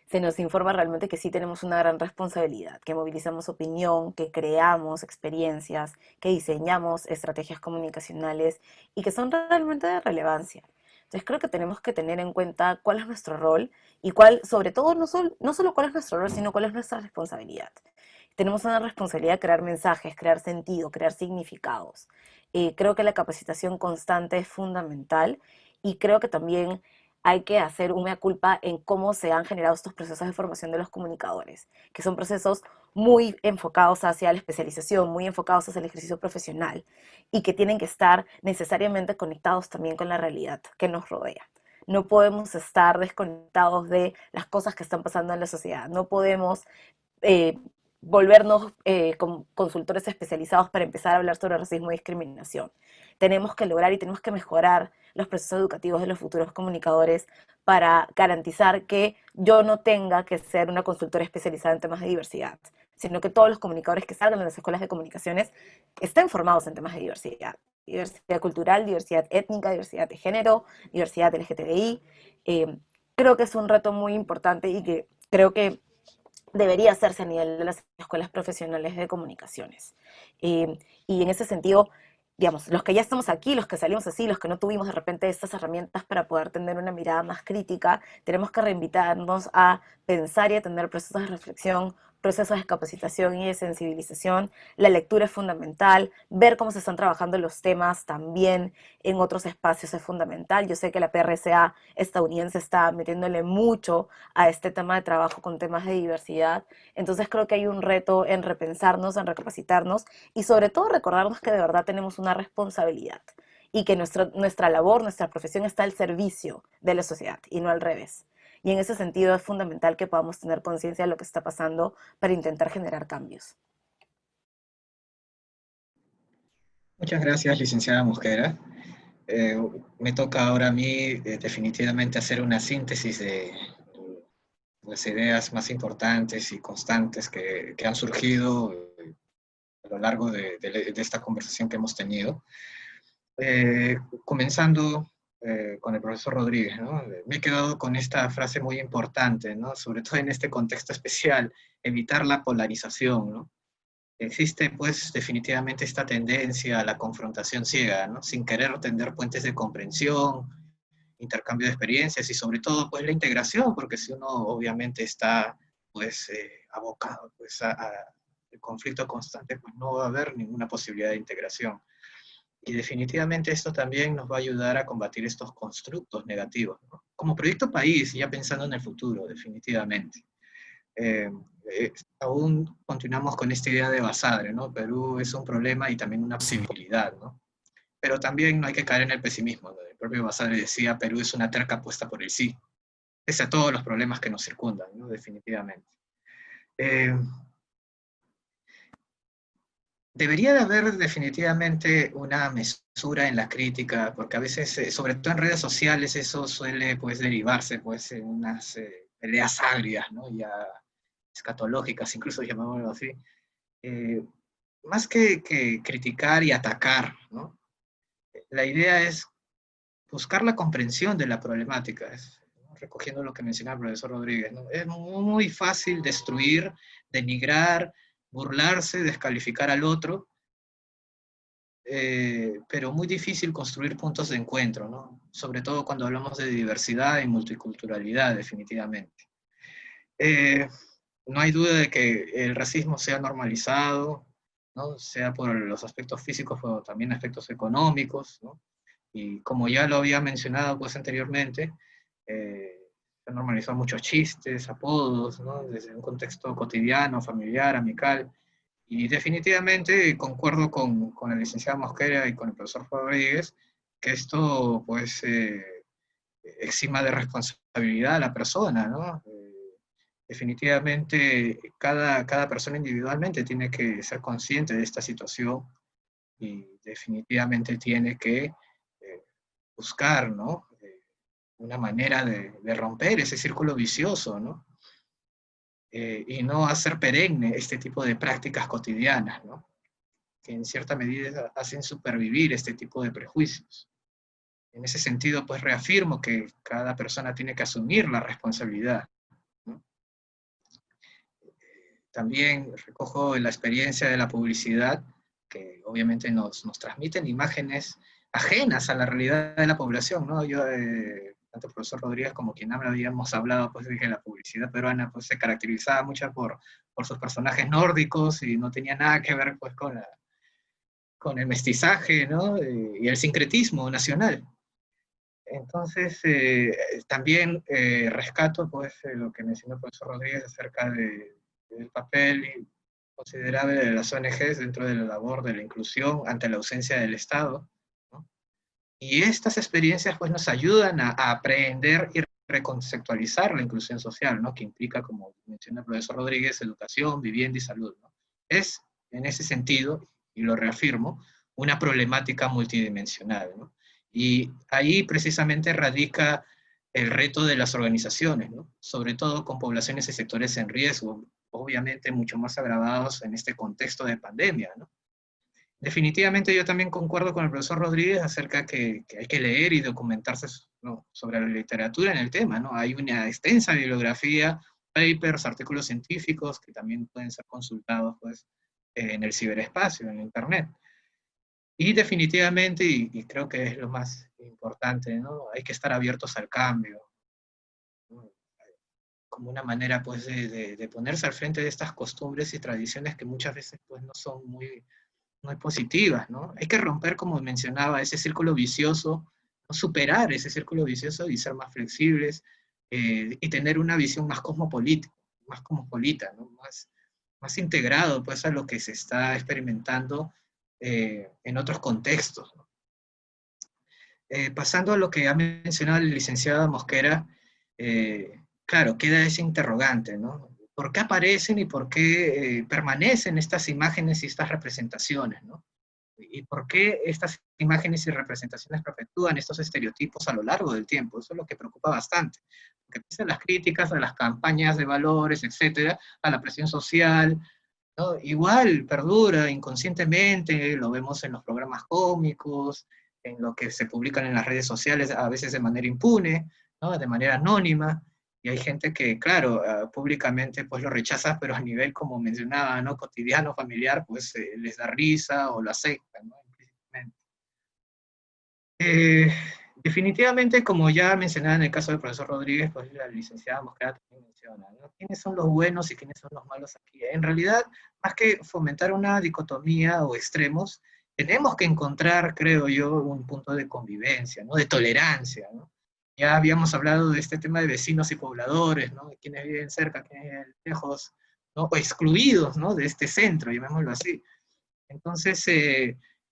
se nos informa realmente que sí tenemos una gran responsabilidad, que movilizamos opinión, que creamos experiencias, que diseñamos estrategias comunicacionales y que son realmente de relevancia. Entonces creo que tenemos que tener en cuenta cuál es nuestro rol y cuál, sobre todo, no solo cuál es nuestro rol, sino cuál es nuestra responsabilidad. tenemos una responsabilidad de crear mensajes, crear sentido, crear significados. Creo que la capacitación constante es fundamental y creo que también hay que hacer un mea culpa en cómo se han generado estos procesos de formación de los comunicadores, que son procesos muy enfocados hacia la especialización, muy enfocados hacia el ejercicio profesional y que tienen que estar necesariamente conectados también con la realidad que nos rodea. No podemos estar desconectados de las cosas que están pasando en la sociedad. No podemos eh, volvernos consultores especializados para empezar a hablar sobre racismo y discriminación. Tenemos que lograr y tenemos que mejorar los procesos educativos de los futuros comunicadores para garantizar que yo no tenga que ser una consultora especializada en temas de diversidad, sino que todos los comunicadores que salgan de las escuelas de comunicaciones estén formados en temas de diversidad. Diversidad cultural, diversidad étnica, diversidad de género, diversidad LGTBI. Creo que es un reto muy importante y que creo que debería hacerse a nivel de las escuelas profesionales de comunicaciones. Y en ese sentido, digamos, los que ya estamos aquí, los que salimos así, los que no tuvimos de repente estas herramientas para poder tener una mirada más crítica, tenemos que reinvitarnos a pensar y a tener procesos de reflexión, procesos de capacitación y de sensibilización. La lectura es fundamental, ver cómo se están trabajando los temas también en otros espacios es fundamental. Yo sé que la PRCA estadounidense está metiéndole mucho a este tema de trabajo con temas de diversidad, entonces creo que hay un reto en repensarnos, en recapacitarnos y sobre todo recordarnos que de verdad tenemos una responsabilidad y que nuestra labor, nuestra profesión está al servicio de la sociedad y no al revés. Y en ese sentido es fundamental que podamos tener conciencia de lo que está pasando para intentar generar cambios. Muchas gracias, licenciada Mosquera. Eh, Me toca ahora a mí definitivamente hacer una síntesis de las ideas más importantes y constantes que han surgido a lo largo de esta conversación que hemos tenido. Comenzando con el profesor Rodríguez, ¿no? Me he quedado con esta frase muy importante, ¿no? Sobre todo en este contexto especial, evitar la polarización, ¿no? Existe pues definitivamente esta tendencia a la confrontación ciega, ¿no? Sin querer tender puentes de comprensión, intercambio de experiencias y sobre todo pues la integración, porque si uno obviamente está pues abocado pues a el conflicto constante, pues no va a haber ninguna posibilidad de integración. Y definitivamente esto también nos va a ayudar a combatir estos constructos negativos, ¿no? Como proyecto país, ya pensando en el futuro, definitivamente. Eh, Aún continuamos con esta idea de Basadre, ¿no? Perú es un problema y también una posibilidad, ¿no? Pero también no hay que caer en el pesimismo, ¿no? El propio Basadre decía, Perú es una terca puesta por el sí, pese a todos los problemas que nos circundan, ¿no? Definitivamente. Eh, Debería de haber definitivamente una mesura en la crítica, porque a veces, sobre todo en redes sociales, eso suele pues derivarse pues en unas peleas agrias, ¿no? Ya escatológicas, incluso llamémoslo así. Eh, Más que criticar y atacar, ¿no? La idea es buscar la comprensión de la problemática, ¿no? Recogiendo lo que mencionaba el profesor Rodríguez, ¿no? Es muy fácil destruir, denigrar, burlarse, descalificar al otro, pero muy difícil construir puntos de encuentro, ¿no? Sobre todo cuando hablamos de diversidad y multiculturalidad, definitivamente. Eh, no hay duda de que el racismo sea normalizado, ¿no? Sea por los aspectos físicos, pero también aspectos económicos, ¿no? Y como ya lo había mencionado pues anteriormente, se han normalizado muchos chistes, apodos, ¿no? Desde un contexto cotidiano, familiar, amical, y definitivamente concuerdo con la licenciada Mosquera y con el profesor Rodríguez, que esto pues exima de responsabilidad a la persona, ¿no? Definitivamente cada persona individualmente tiene que ser consciente de esta situación y definitivamente tiene que buscar, ¿no? Una manera de romper ese círculo vicioso, ¿no? Y no hacer perenne este tipo de prácticas cotidianas, ¿no? Que en cierta medida hacen supervivir este tipo de prejuicios. En ese sentido, pues reafirmo que cada persona tiene que asumir la responsabilidad, ¿no? También recojo la experiencia de la publicidad, que obviamente nos transmiten imágenes ajenas a la realidad de la población, ¿no? Yo tanto el profesor Rodríguez como quien habíamos hablado, pues de que la publicidad peruana pues, se caracterizaba mucho por sus personajes nórdicos y no tenía nada que ver pues con el mestizaje, ¿no? Y el sincretismo nacional. Entonces, también rescato pues, lo que mencionó el profesor Rodríguez acerca del papel considerable de las ONGs dentro de la labor de la inclusión ante la ausencia del Estado, ¿no? Y estas experiencias pues, nos ayudan a aprender y reconceptualizar la inclusión social, ¿no? Que implica, como menciona el profesor Rodríguez, educación, vivienda y salud, ¿no? Es, en ese sentido, y lo reafirmo, una problemática multidimensional, ¿no? Y ahí precisamente radica el reto de las organizaciones, ¿no? Sobre todo con poblaciones y sectores en riesgo, obviamente mucho más agravados en este contexto de pandemia, ¿no? Definitivamente yo también concuerdo con el profesor Rodríguez acerca que hay que leer y documentarse, ¿no? Sobre la literatura en el tema, ¿no? Hay una extensa bibliografía, papers, artículos científicos que también pueden ser consultados pues, en el ciberespacio, en Internet. Y definitivamente, y creo que es lo más importante, ¿no? Hay que estar abiertos al cambio, ¿no? Como una manera pues, de ponerse al frente de estas costumbres y tradiciones que muchas veces pues, no son muy positivas, ¿no? Hay que romper, como mencionaba, ese círculo vicioso, ¿no? Superar ese círculo vicioso y ser más flexibles y tener una visión más cosmopolita, ¿no? Más integrado pues, a lo que se está experimentando en otros contextos, ¿no? Pasando a lo que ha mencionado la licenciada Mosquera, claro, queda ese interrogante, ¿no? ¿Por qué aparecen y por qué permanecen estas imágenes y estas representaciones, ¿no? ¿Y por qué estas imágenes y representaciones perpetúan estos estereotipos a lo largo del tiempo? Eso es lo que preocupa bastante. Porque pese a las críticas, a las campañas de valores, etcétera, a la presión social, ¿no? Igual perdura inconscientemente, lo vemos en los programas cómicos, en lo que se publican en las redes sociales, a veces de manera impune, ¿no? De manera anónima, y hay gente que, claro, públicamente pues lo rechaza, pero a nivel, como mencionaba, ¿no? Cotidiano, familiar, pues les da risa o lo aceptan, ¿no? Eh, definitivamente, como ya mencionaba en el caso del profesor Rodríguez, pues la licenciada Mosquera también menciona, ¿no? ¿Quiénes son los buenos y quiénes son los malos aquí? En realidad, más que fomentar una dicotomía o extremos, tenemos que encontrar, creo yo, un punto de convivencia, ¿no? De tolerancia, ¿no? Ya habíamos hablado de este tema de vecinos y pobladores, ¿no? De quienes viven cerca, quienes viven lejos, ¿no? O excluidos, ¿no? De este centro, llamémoslo así. Entonces,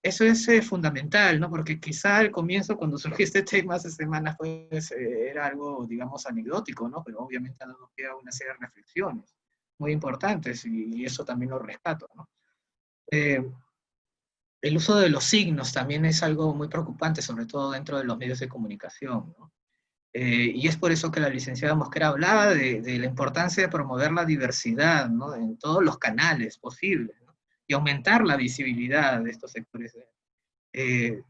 eso es fundamental, ¿no? Porque quizá al comienzo, cuando surgió este tema hace semanas, pues era algo, digamos, anecdótico, ¿no? Pero obviamente ha dado pie a una serie de reflexiones muy importantes y eso también lo rescato, ¿no? Eh, el uso de los signos también es algo muy preocupante, sobre todo dentro de los medios de comunicación, ¿no? Y es por eso que la licenciada Mosquera hablaba de la importancia de promover la diversidad, ¿no? En todos los canales posibles, ¿no? Y aumentar la visibilidad de estos sectores. Eh,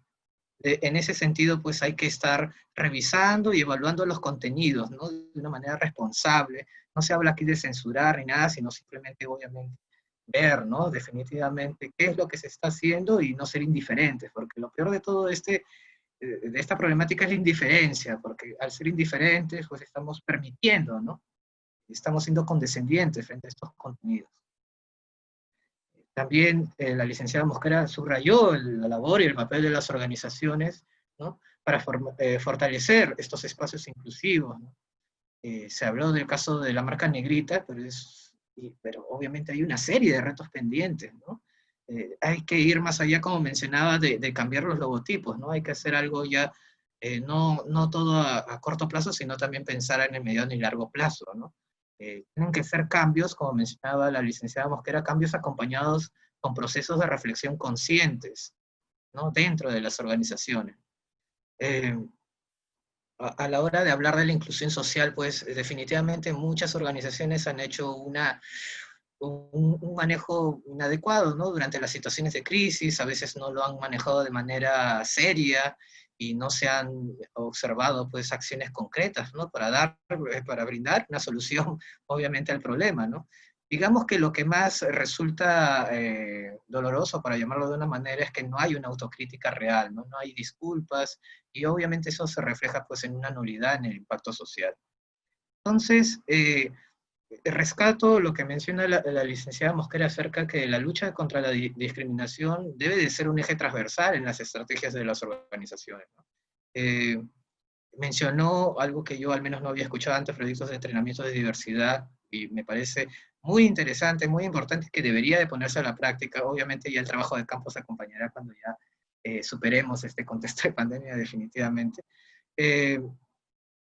en ese sentido, pues hay que estar revisando y evaluando los contenidos, ¿no? De una manera responsable. No se habla aquí de censurar ni nada, sino simplemente, obviamente, ver, ¿no? Definitivamente qué es lo que se está haciendo y no ser indiferentes, porque lo peor de todo de esta problemática es la indiferencia, porque al ser indiferentes, pues estamos permitiendo, ¿no? Estamos siendo condescendientes frente a estos contenidos. También la licenciada Mosquera subrayó la labor y el papel de las organizaciones, ¿no? Para fortalecer estos espacios inclusivos, ¿no? Se habló del caso de la marca Negrita, pero obviamente hay una serie de retos pendientes, ¿no? Hay que ir más allá, como mencionaba, de cambiar los logotipos, ¿no? Hay que hacer algo ya, no todo a corto plazo, sino también pensar en el mediano y largo plazo, ¿no? Tienen que ser cambios, como mencionaba la licenciada Mosquera, cambios acompañados con procesos de reflexión conscientes, ¿no? Dentro de las organizaciones. Eh, a la hora de hablar de la inclusión social, pues definitivamente muchas organizaciones han hecho un manejo inadecuado, ¿no? Durante las situaciones de crisis, a veces no lo han manejado de manera seria y no se han observado pues acciones concretas, ¿no? Para brindar una solución obviamente al problema, ¿no? Digamos que lo que más resulta doloroso, para llamarlo de una manera, es que no hay una autocrítica real, ¿no? No hay disculpas, y obviamente eso se refleja pues en una nulidad en el impacto social. Entonces, rescato lo que menciona la licenciada Mosquera acerca que la lucha contra la discriminación debe de ser un eje transversal en las estrategias de las organizaciones, ¿no? Eh, Mencionó algo que yo al menos no había escuchado antes, proyectos de entrenamiento de diversidad, y me parece muy interesante, muy importante, que debería de ponerse a la práctica. Obviamente ya el trabajo de campo se acompañará cuando ya superemos este contexto de pandemia definitivamente. Eh,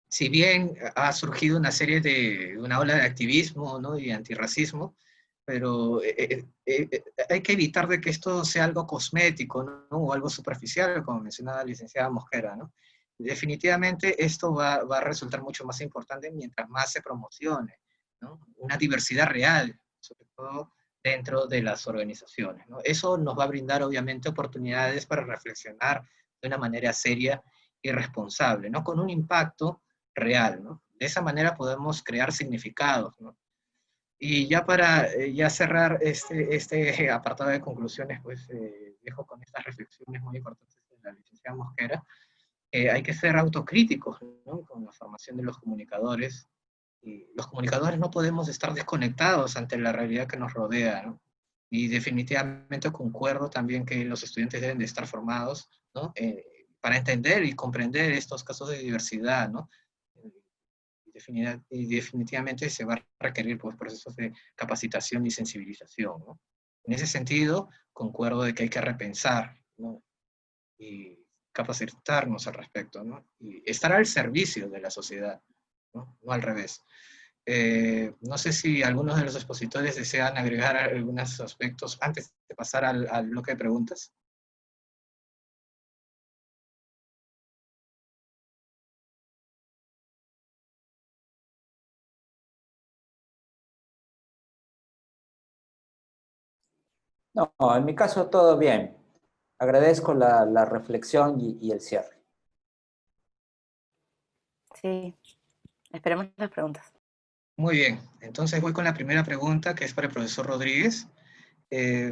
si bien ha surgido una ola de activismo, ¿no? Y antirracismo, pero hay que evitar de que esto sea algo cosmético, ¿no? O algo superficial, como mencionaba la licenciada Mosquera, ¿no? Definitivamente esto va a resultar mucho más importante mientras más se promocione, ¿no? Una diversidad real, sobre todo dentro de las organizaciones, ¿no? Eso nos va a brindar obviamente oportunidades para reflexionar de una manera seria y responsable, ¿no? Con un impacto real, ¿no? De esa manera podemos crear significados, ¿no? Y ya para ya cerrar este apartado de conclusiones, pues dejo con estas reflexiones muy importantes de la licenciada Mosquera. Hay que ser autocríticos, ¿no? Con la formación de los comunicadores. Y los comunicadores no podemos estar desconectados ante la realidad que nos rodea, ¿no? Y definitivamente concuerdo también que los estudiantes deben de estar formados, ¿no? Para entender y comprender estos casos de diversidad, ¿no? Y definitivamente se va a requerir pues, procesos de capacitación y sensibilización, ¿no? En ese sentido, concuerdo de que hay que repensar, ¿no? Y capacitarnos al respecto, ¿no? Y estar al servicio de la sociedad, ¿no? No al revés. No sé si algunos de los expositores desean agregar algunos aspectos antes de pasar al bloque de preguntas. No, en mi caso todo bien. Agradezco la reflexión y el cierre. Sí, esperemos las preguntas. Muy bien, entonces voy con la primera pregunta, que es para el profesor Rodríguez. Eh,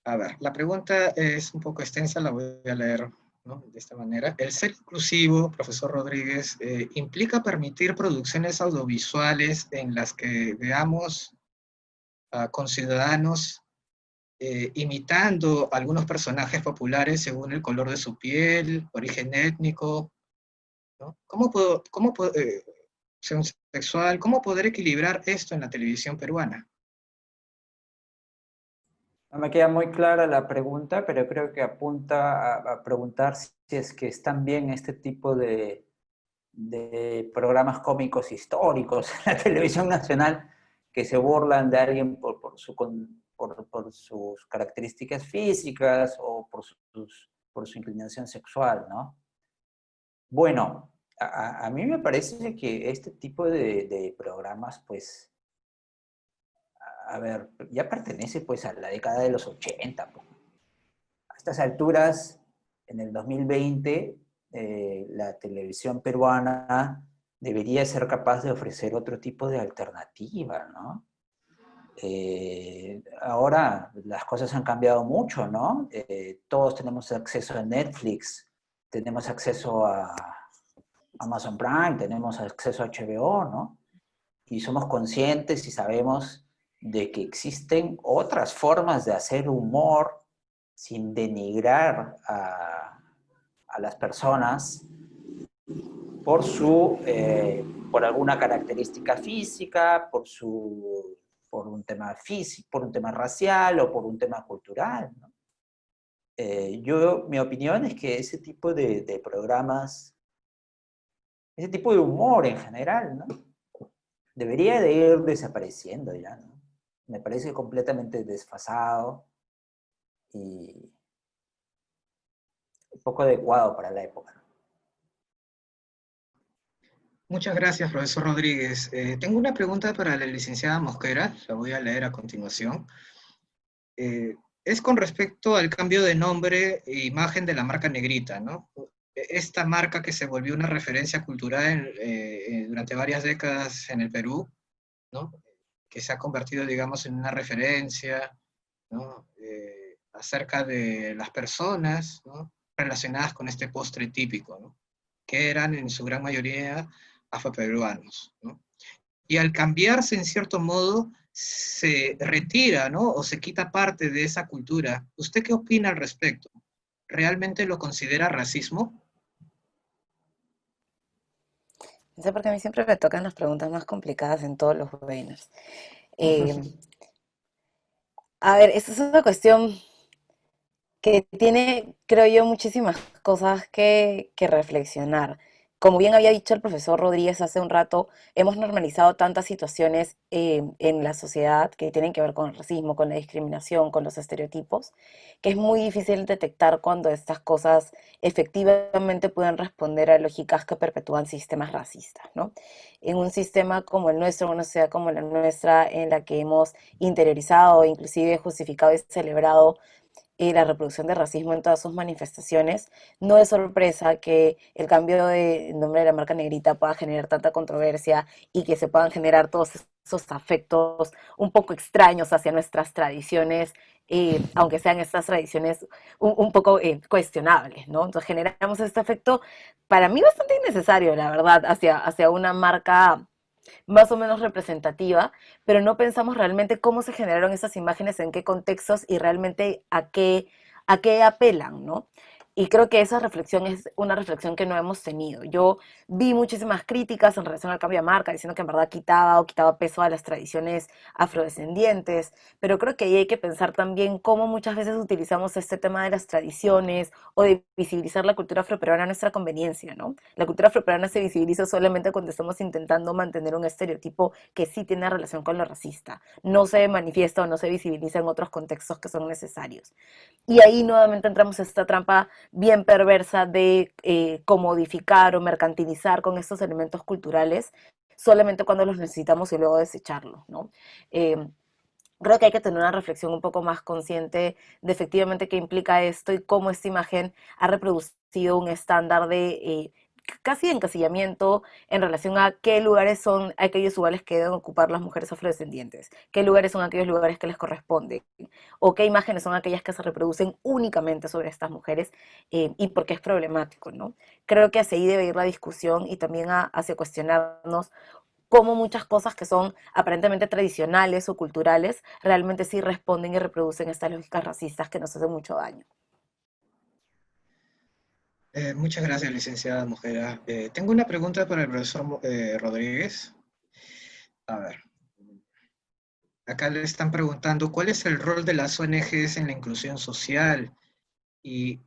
a ver, la pregunta es un poco extensa, la voy a leer, ¿no? De esta manera. El ser inclusivo, profesor Rodríguez, implica permitir producciones audiovisuales en las que veamos a conciudadanos imitando algunos personajes populares según el color de su piel, origen étnico, ¿no? Opción sexual, ¿cómo poder equilibrar esto en la televisión peruana? No me queda muy clara la pregunta, pero creo que apunta a preguntar si es que están bien este tipo de programas cómicos históricos en la televisión nacional que se burlan de alguien por sus características físicas o por su inclinación sexual, ¿no? Bueno, a mí me parece que este tipo de programas, pues, a ver, ya pertenece pues a la década de los 80. Pues. A estas alturas, en el 2020, la televisión peruana debería ser capaz de ofrecer otro tipo de alternativa, ¿no? Ahora las cosas han cambiado mucho, ¿no? Todos tenemos acceso a Netflix, tenemos acceso a Amazon Prime, tenemos acceso a HBO, ¿no? Y somos conscientes y sabemos de que existen otras formas de hacer humor sin denigrar a las personas por alguna característica física, por un tema físico, por un tema racial o por un tema cultural, ¿no? Mi opinión es que ese tipo de programas, ese tipo de humor en general, ¿no? Debería de ir desapareciendo ya, ¿no? Me parece completamente desfasado y poco adecuado para la época. Muchas gracias, profesor Rodríguez. Tengo una pregunta para la licenciada Mosquera, la voy a leer a continuación. Es con respecto al cambio de nombre e imagen de la marca Negrita, ¿no? Esta marca que se volvió una referencia cultural durante varias décadas en el Perú, ¿no? que se ha convertido, digamos, en una referencia, ¿no? Acerca de las personas, ¿no? Relacionadas con este postre típico, ¿no? Que eran en su gran mayoría afroperuanos, ¿no? Y al cambiarse en cierto modo, se retira, ¿no? O se quita parte de esa cultura. ¿Usted qué opina al respecto? ¿Realmente lo considera racismo? No sé, porque a mí siempre me tocan las preguntas más complicadas en todos los webinars. Eh, a ver, esta es una cuestión que tiene, creo yo, muchísimas cosas que reflexionar. Como bien había dicho el profesor Rodríguez hace un rato, hemos normalizado tantas situaciones en la sociedad que tienen que ver con el racismo, con la discriminación, con los estereotipos, que es muy difícil detectar cuando estas cosas efectivamente pueden responder a lógicas que perpetúan sistemas racistas, ¿no? En un sistema como el nuestro, en una sociedad como la nuestra, en la que hemos interiorizado, inclusive justificado y celebrado la reproducción de racismo en todas sus manifestaciones, no es sorpresa que el cambio de nombre de la marca Negrita pueda generar tanta controversia y que se puedan generar todos esos afectos un poco extraños hacia nuestras tradiciones, aunque sean estas tradiciones un poco cuestionables, ¿no? Entonces generamos este afecto, para mí bastante innecesario, la verdad, hacia una marca más o menos representativa, pero no pensamos realmente cómo se generaron esas imágenes, en qué contextos y realmente a qué apelan, ¿no? Y creo que esa reflexión es una reflexión que no hemos tenido. Yo vi muchísimas críticas en relación al cambio de marca, diciendo que en verdad quitaba peso a las tradiciones afrodescendientes, pero creo que ahí hay que pensar también cómo muchas veces utilizamos este tema de las tradiciones o de visibilizar la cultura afroperuana a nuestra conveniencia, ¿no? La cultura afroperuana se visibiliza solamente cuando estamos intentando mantener un estereotipo que sí tiene relación con lo racista. No se manifiesta o no se visibiliza en otros contextos que son necesarios. Y ahí nuevamente entramos en esta trampa bien perversa de comodificar o mercantilizar con estos elementos culturales solamente cuando los necesitamos y luego desecharlos, ¿no? Eh, Creo que hay que tener una reflexión un poco más consciente de efectivamente qué implica esto y cómo esta imagen ha reproducido un estándar de casi de encasillamiento en relación a qué lugares son aquellos lugares que deben ocupar las mujeres afrodescendientes, qué lugares son aquellos lugares que les corresponden, o qué imágenes son aquellas que se reproducen únicamente sobre estas mujeres y por qué es problemático, ¿no? Creo que hacia ahí debe ir la discusión y también hacia cuestionarnos cómo muchas cosas que son aparentemente tradicionales o culturales realmente sí responden y reproducen estas lógicas racistas que nos hacen mucho daño. Muchas gracias, licenciada Mojera. Tengo una pregunta para el profesor Rodríguez. A ver, acá le están preguntando, ¿cuál es el rol de las ONGs en la inclusión social? Y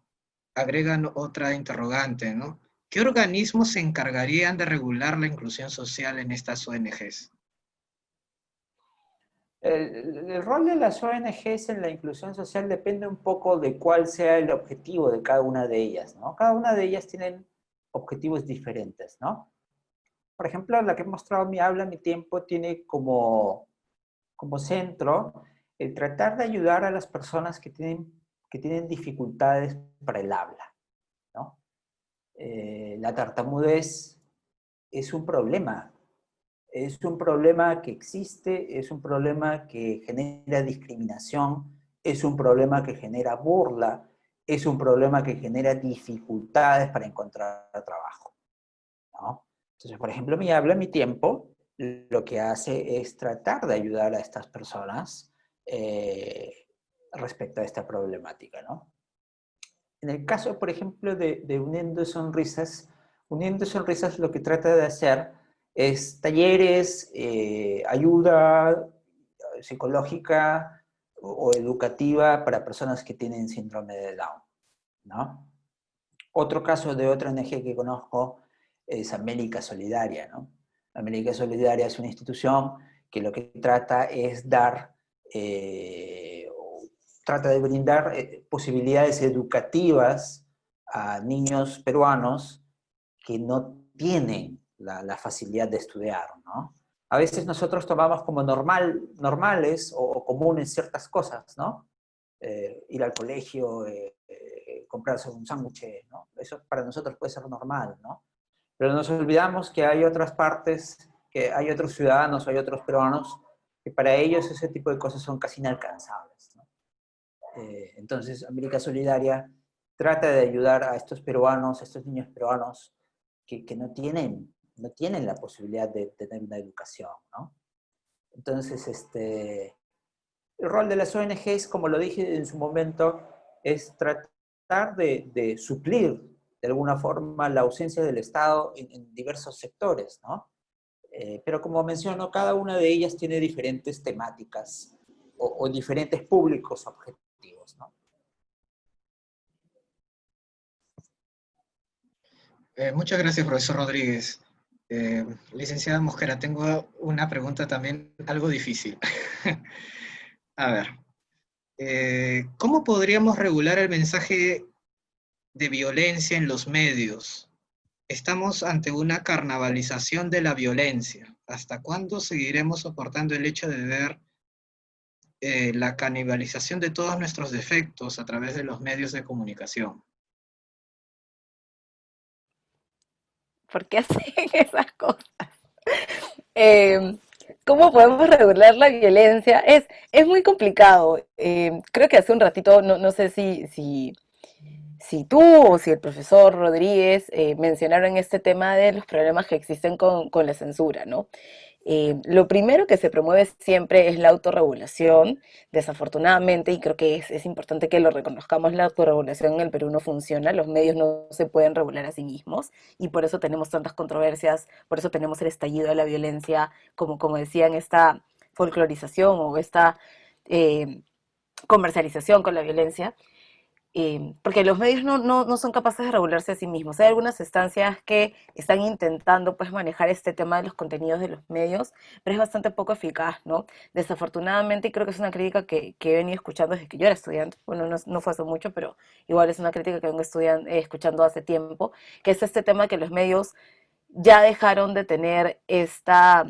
agregan otra interrogante, ¿no? ¿Qué organismos se encargarían de regular la inclusión social en estas ONGs? El rol de las ONGs en la inclusión social depende un poco de cuál sea el objetivo de cada una de ellas, ¿no? Cada una de ellas tienen objetivos diferentes, ¿no? Por ejemplo, la que he mostrado Mi Habla, Mi Tiempo tiene como centro el tratar de ayudar a las personas que tienen dificultades para el habla, ¿no? La tartamudez es un problema. Es un problema que existe, es un problema que genera discriminación, es un problema que genera burla, es un problema que genera dificultades para encontrar trabajo, ¿no? Entonces, por ejemplo, Mi Habla, Mi Tiempo, lo que hace es tratar de ayudar a estas personas respecto a esta problemática, ¿no? En el caso, por ejemplo, de Uniendo Sonrisas lo que trata de hacer es talleres, ayuda psicológica o educativa para personas que tienen síndrome de Down, ¿no? Otro caso de otra ONG que conozco es América Solidaria, ¿no? América Solidaria es una institución que lo que trata es trata de brindar posibilidades educativas a niños peruanos que no tienen la facilidad de estudiar, ¿no? A veces nosotros tomamos como normales o comunes ciertas cosas, ¿no? Ir al colegio, comprarse un sándwich, ¿no? Eso para nosotros puede ser normal, ¿no? Pero nos olvidamos que hay otras partes, que hay otros ciudadanos, hay otros peruanos que para ellos ese tipo de cosas son casi inalcanzables, ¿no? Entonces, América Solidaria trata de ayudar a estos peruanos, a estos niños peruanos que no tienen la posibilidad de tener una educación, ¿no? Entonces, el rol de las ONGs, como lo dije en su momento, es tratar de suplir de alguna forma la ausencia del Estado en diversos sectores, ¿no? Pero como menciono, cada una de ellas tiene diferentes temáticas o diferentes públicos objetivos, ¿no? Muchas gracias, profesor Rodríguez. Licenciada Mosquera, tengo una pregunta también algo difícil. A ver, ¿cómo podríamos regular el mensaje de violencia en los medios? Estamos ante una carnavalización de la violencia. ¿Hasta cuándo seguiremos soportando el hecho de ver la canibalización de todos nuestros defectos a través de los medios de comunicación? ¿Por qué hacen esas cosas? Eh, ¿Cómo podemos regular la violencia? Es muy complicado. Creo que hace un ratito, no sé si tú o si el profesor Rodríguez mencionaron este tema de los problemas que existen con la censura, ¿no? Lo primero que se promueve siempre es la autorregulación, desafortunadamente, y creo que es importante que lo reconozcamos, la autorregulación en el Perú no funciona, los medios no se pueden regular a sí mismos, y por eso tenemos tantas controversias, por eso tenemos el estallido de la violencia, como decían, esta folclorización o esta eh, comercialización con la violencia, porque los medios no son capaces de regularse a sí mismos. Hay algunas instancias que están intentando pues manejar este tema de los contenidos de los medios, pero es bastante poco eficaz, ¿no? Desafortunadamente, y creo que es una crítica que he venido escuchando desde que yo era estudiante, bueno, no fue hace mucho, pero igual es una crítica que vengo escuchando hace tiempo, que es este tema que los medios ya dejaron de tener este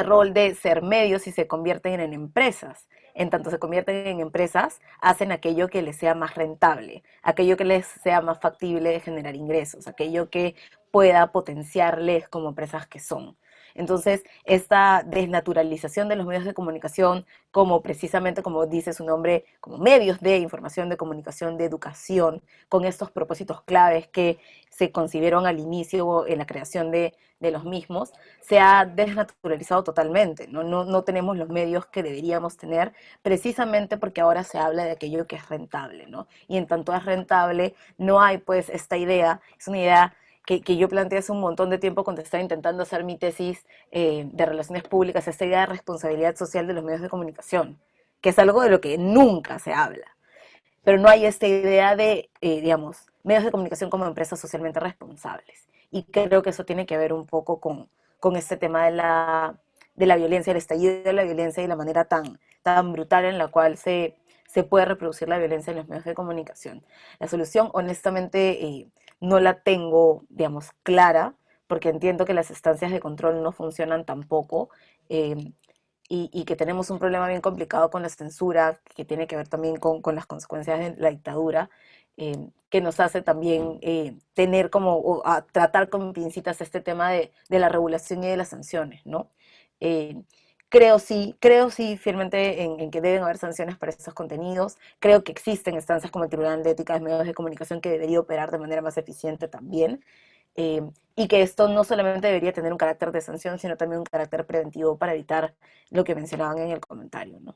rol de ser medios y se convierten en empresas. En tanto se convierten en empresas, hacen aquello que les sea más rentable, aquello que les sea más factible de generar ingresos, aquello que pueda potenciarles como empresas que son. Entonces, esta desnaturalización de los medios de comunicación, como precisamente como dice su nombre, como medios de información, de comunicación, de educación, con estos propósitos claves que se concibieron al inicio en la creación de los mismos, se ha desnaturalizado totalmente, ¿no? No tenemos los medios que deberíamos tener, precisamente porque ahora se habla de aquello que es rentable, ¿no? Y en tanto es rentable, no hay pues esta idea, es una idea que yo planteé hace un montón de tiempo cuando estaba intentando hacer mi tesis de relaciones públicas, esta idea de responsabilidad social de los medios de comunicación, que es algo de lo que nunca se habla. Pero no hay esta idea de, digamos, medios de comunicación como empresas socialmente responsables. Y creo que eso tiene que ver un poco con este tema de la violencia, el estallido de la violencia y la manera tan brutal en la cual se puede reproducir la violencia en los medios de comunicación. La solución, honestamente, no la tengo, digamos, clara, porque entiendo que las instancias de control no funcionan tampoco. Eh, y que tenemos un problema bien complicado con la censura, que tiene que ver también con las consecuencias de la dictadura, que nos hace también tener como, o a tratar con pincitas este tema de la regulación y de las sanciones, ¿no? Eh, creo sí fielmente en que deben haber sanciones para estos contenidos. Creo que existen instancias como el Tribunal de Ética de Medios de Comunicación que debería operar de manera más eficiente también. Y que esto no solamente debería tener un carácter de sanción, sino también un carácter preventivo para evitar lo que mencionaban en el comentario, ¿no?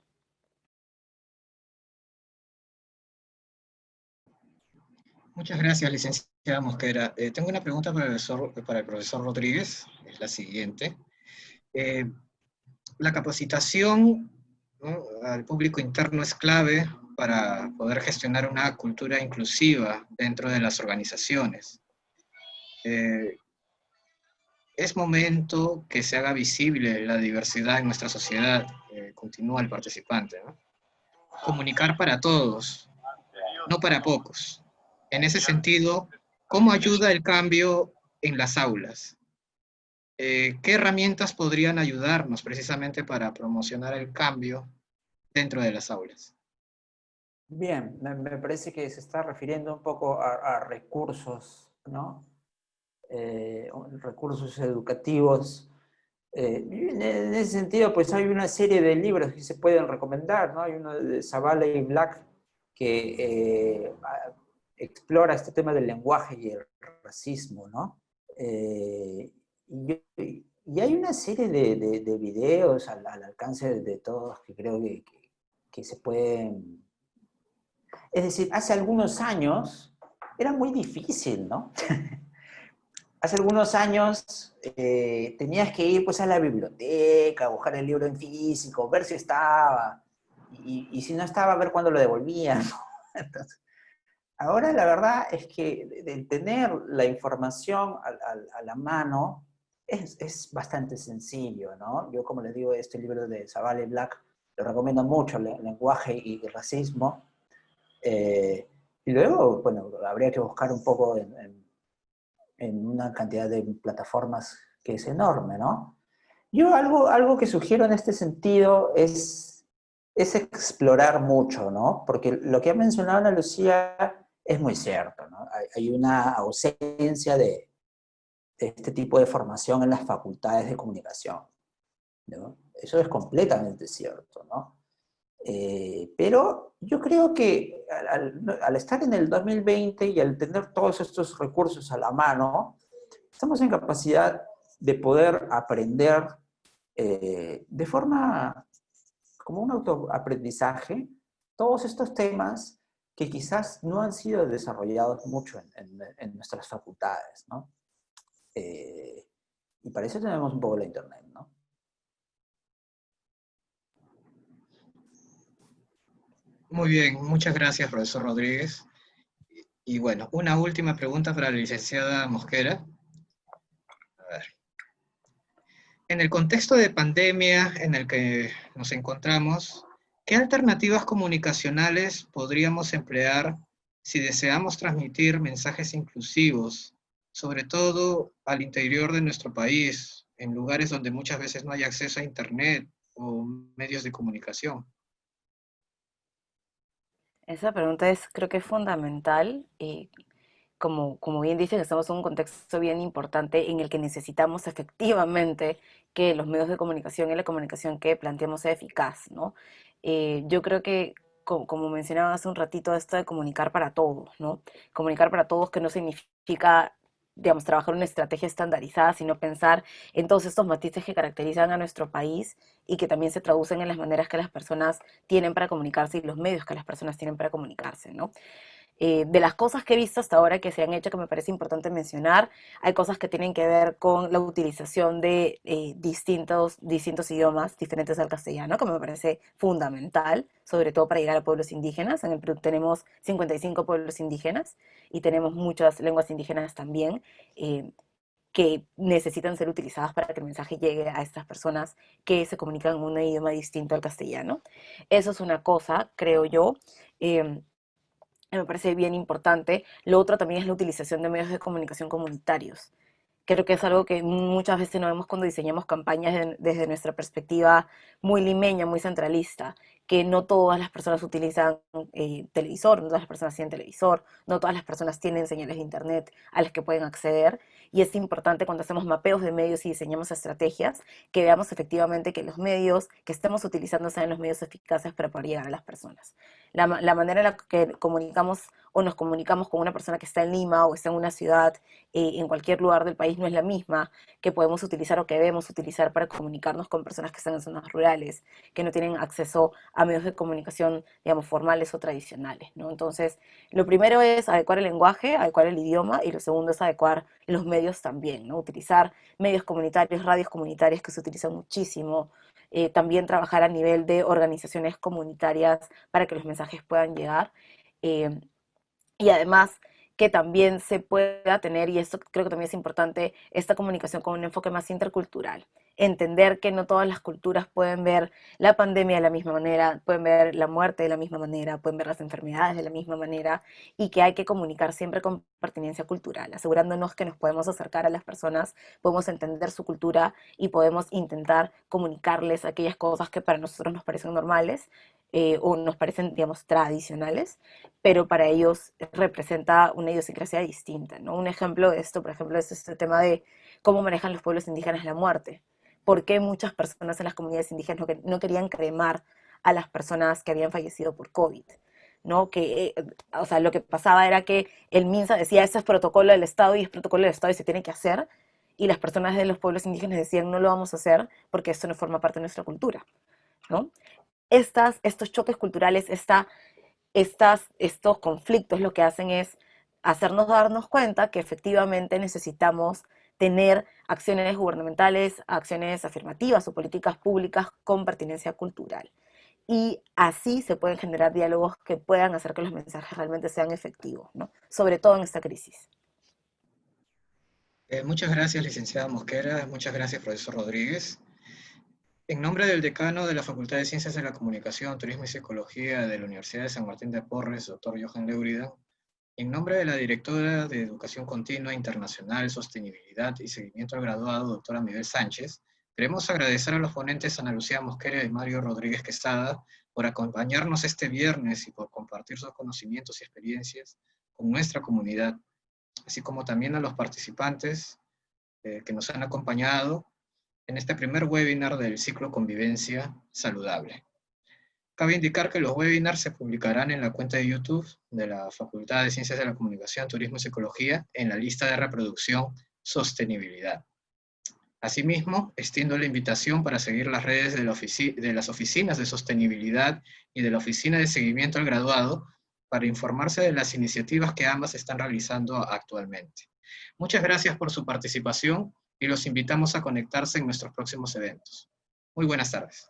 Muchas gracias, licenciada Mosquera. Tengo una pregunta para el profesor Rodríguez, es la siguiente. Eh, la capacitación, ¿no?, al público interno es clave para poder gestionar una cultura inclusiva dentro de las organizaciones. Eh, es momento que se haga visible la diversidad en nuestra sociedad, continúa el participante, ¿no? Comunicar para todos, no para pocos. En ese sentido, ¿cómo ayuda el cambio en las aulas? ¿Qué herramientas podrían ayudarnos precisamente para promocionar el cambio dentro de las aulas? Bien, me parece que se está refiriendo un poco a recursos, ¿no? Recursos educativos En ese sentido, pues hay una serie de libros que se pueden recomendar, ¿no? Hay uno de Zavala y Black que explora este tema del lenguaje y el racismo, ¿no? Y hay una serie de videos al alcance de todos que creo que se pueden... Es decir, hace algunos años era muy difícil, ¿no? Hace algunos años tenías que ir pues, a la biblioteca, buscar el libro en físico, ver si estaba, y si no estaba, ver cuándo lo devolvían. Entonces, ahora la verdad es que de tener la información a la mano es bastante sencillo, ¿no? Yo, como les digo, este libro de Zavala y Black lo recomiendo mucho, Lenguaje y Racismo. Eh, y luego, bueno, habría que buscar un poco en una cantidad de plataformas que es enorme, ¿no? Yo algo que sugiero en este sentido es explorar mucho, ¿no? Porque lo que ha mencionado Ana Lucía es muy cierto, ¿no? Hay una ausencia de este tipo de formación en las facultades de comunicación, ¿no? Eso es completamente cierto, ¿no? Pero yo creo que al estar en el 2020 y al tener todos estos recursos a la mano, estamos en capacidad de poder aprender de forma como un autoaprendizaje todos estos temas que quizás no han sido desarrollados mucho en nuestras facultades, ¿no? Eh, y para eso tenemos un poco la internet, ¿no? Muy bien, muchas gracias, profesor Rodríguez. Y bueno, una última pregunta para la licenciada Mosquera. A ver. En el contexto de pandemia en el que nos encontramos, ¿qué alternativas comunicacionales podríamos emplear si deseamos transmitir mensajes inclusivos, sobre todo al interior de nuestro país, en lugares donde muchas veces no hay acceso a Internet o medios de comunicación? Esa pregunta es, creo que es fundamental. Como bien dicen, estamos en un contexto bien importante en el que necesitamos efectivamente que los medios de comunicación y la comunicación que planteamos sea eficaz, ¿no? Yo creo que, como mencionaba hace un ratito, esto de comunicar para todos, ¿no? Comunicar para todos que no significa, digamos, trabajar una estrategia estandarizada, sino pensar en todos estos matices que caracterizan a nuestro país y que también se traducen en las maneras que las personas tienen para comunicarse y los medios que las personas tienen para comunicarse, ¿no? De las cosas que he visto hasta ahora que se han hecho, que me parece importante mencionar, hay cosas que tienen que ver con la utilización de distintos idiomas diferentes al castellano, que me parece fundamental, sobre todo para llegar a pueblos indígenas. En el Perú tenemos 55 pueblos indígenas y tenemos muchas lenguas indígenas también. Que necesitan ser utilizadas para que el mensaje llegue a estas personas que se comunican en un idioma distinto al castellano. Eso es una cosa, creo yo. Eh, Me parece bien importante. Lo otro también es la utilización de medios de comunicación comunitarios. Creo que es algo que muchas veces no vemos cuando diseñamos campañas desde nuestra perspectiva muy limeña, muy centralista, que no todas las personas utilizan televisor, no todas las personas tienen televisor, no todas las personas tienen señales de internet a las que pueden acceder. Y es importante cuando hacemos mapeos de medios y diseñamos estrategias, que veamos efectivamente que los medios que estemos utilizando sean los medios eficaces para poder llegar a las personas. La manera en la que comunicamos o nos comunicamos con una persona que está en Lima o está en una ciudad en cualquier lugar del país no es la misma que podemos utilizar o que debemos utilizar para comunicarnos con personas que están en zonas rurales, que no tienen acceso a medios de comunicación, digamos, formales o tradicionales, ¿no? Entonces, lo primero es adecuar el lenguaje, adecuar el idioma, y lo segundo es adecuar los medios también, ¿no? Utilizar medios comunitarios, radios comunitarias que se utilizan muchísimo, también trabajar a nivel de organizaciones comunitarias para que los mensajes puedan llegar. Eh, y además que también se pueda tener, y esto creo que también es importante, esta comunicación con un enfoque más intercultural. Entender que no todas las culturas pueden ver la pandemia de la misma manera, pueden ver la muerte de la misma manera, pueden ver las enfermedades de la misma manera, y que hay que comunicar siempre con pertinencia cultural, asegurándonos que nos podemos acercar a las personas, podemos entender su cultura y podemos intentar comunicarles aquellas cosas que para nosotros nos parecen normales o nos parecen, digamos, tradicionales, pero para ellos representa una idiosincrasia distinta, ¿no? Un ejemplo de esto, por ejemplo, es este tema de cómo manejan los pueblos indígenas la muerte. por qué muchas personas en las comunidades indígenas no querían cremar a las personas que habían fallecido por COVID, ¿no? Que, o sea, lo que pasaba era que el MINSA decía, ese es protocolo del Estado y es protocolo del Estado y se tiene que hacer, y las personas de los pueblos indígenas decían, no lo vamos a hacer porque esto no forma parte de nuestra cultura, ¿no? Estos choques culturales, estos conflictos lo que hacen es hacernos darnos cuenta que efectivamente necesitamos tener acciones gubernamentales, acciones afirmativas o políticas públicas con pertinencia cultural. Y así se pueden generar diálogos que puedan hacer que los mensajes realmente sean efectivos, ¿no? Sobre todo en esta crisis. Muchas gracias, licenciada Mosquera. Muchas gracias, profesor Rodríguez. En nombre del decano de la Facultad de Ciencias de la Comunicación, Turismo y Psicología de la Universidad de San Martín de Porres, doctor Johan Leurida, en nombre de la directora de Educación Continua Internacional, Sostenibilidad y Seguimiento al Graduado, doctora Miguel Sánchez, queremos agradecer a los ponentes Ana Lucía Mosquera y Mario Rodríguez Quesada por acompañarnos este viernes y por compartir sus conocimientos y experiencias con nuestra comunidad, así como también a los participantes que nos han acompañado en este primer webinar del ciclo Convivencia Saludable. Cabe indicar que los webinars se publicarán en la cuenta de YouTube de la Facultad de Ciencias de la Comunicación, Turismo y Psicología en la lista de reproducción Sostenibilidad. Asimismo, extiendo la invitación para seguir las redes de las oficinas de sostenibilidad y de la Oficina de Seguimiento al Graduado para informarse de las iniciativas que ambas están realizando actualmente. Muchas gracias por su participación y los invitamos a conectarse en nuestros próximos eventos. Muy buenas tardes.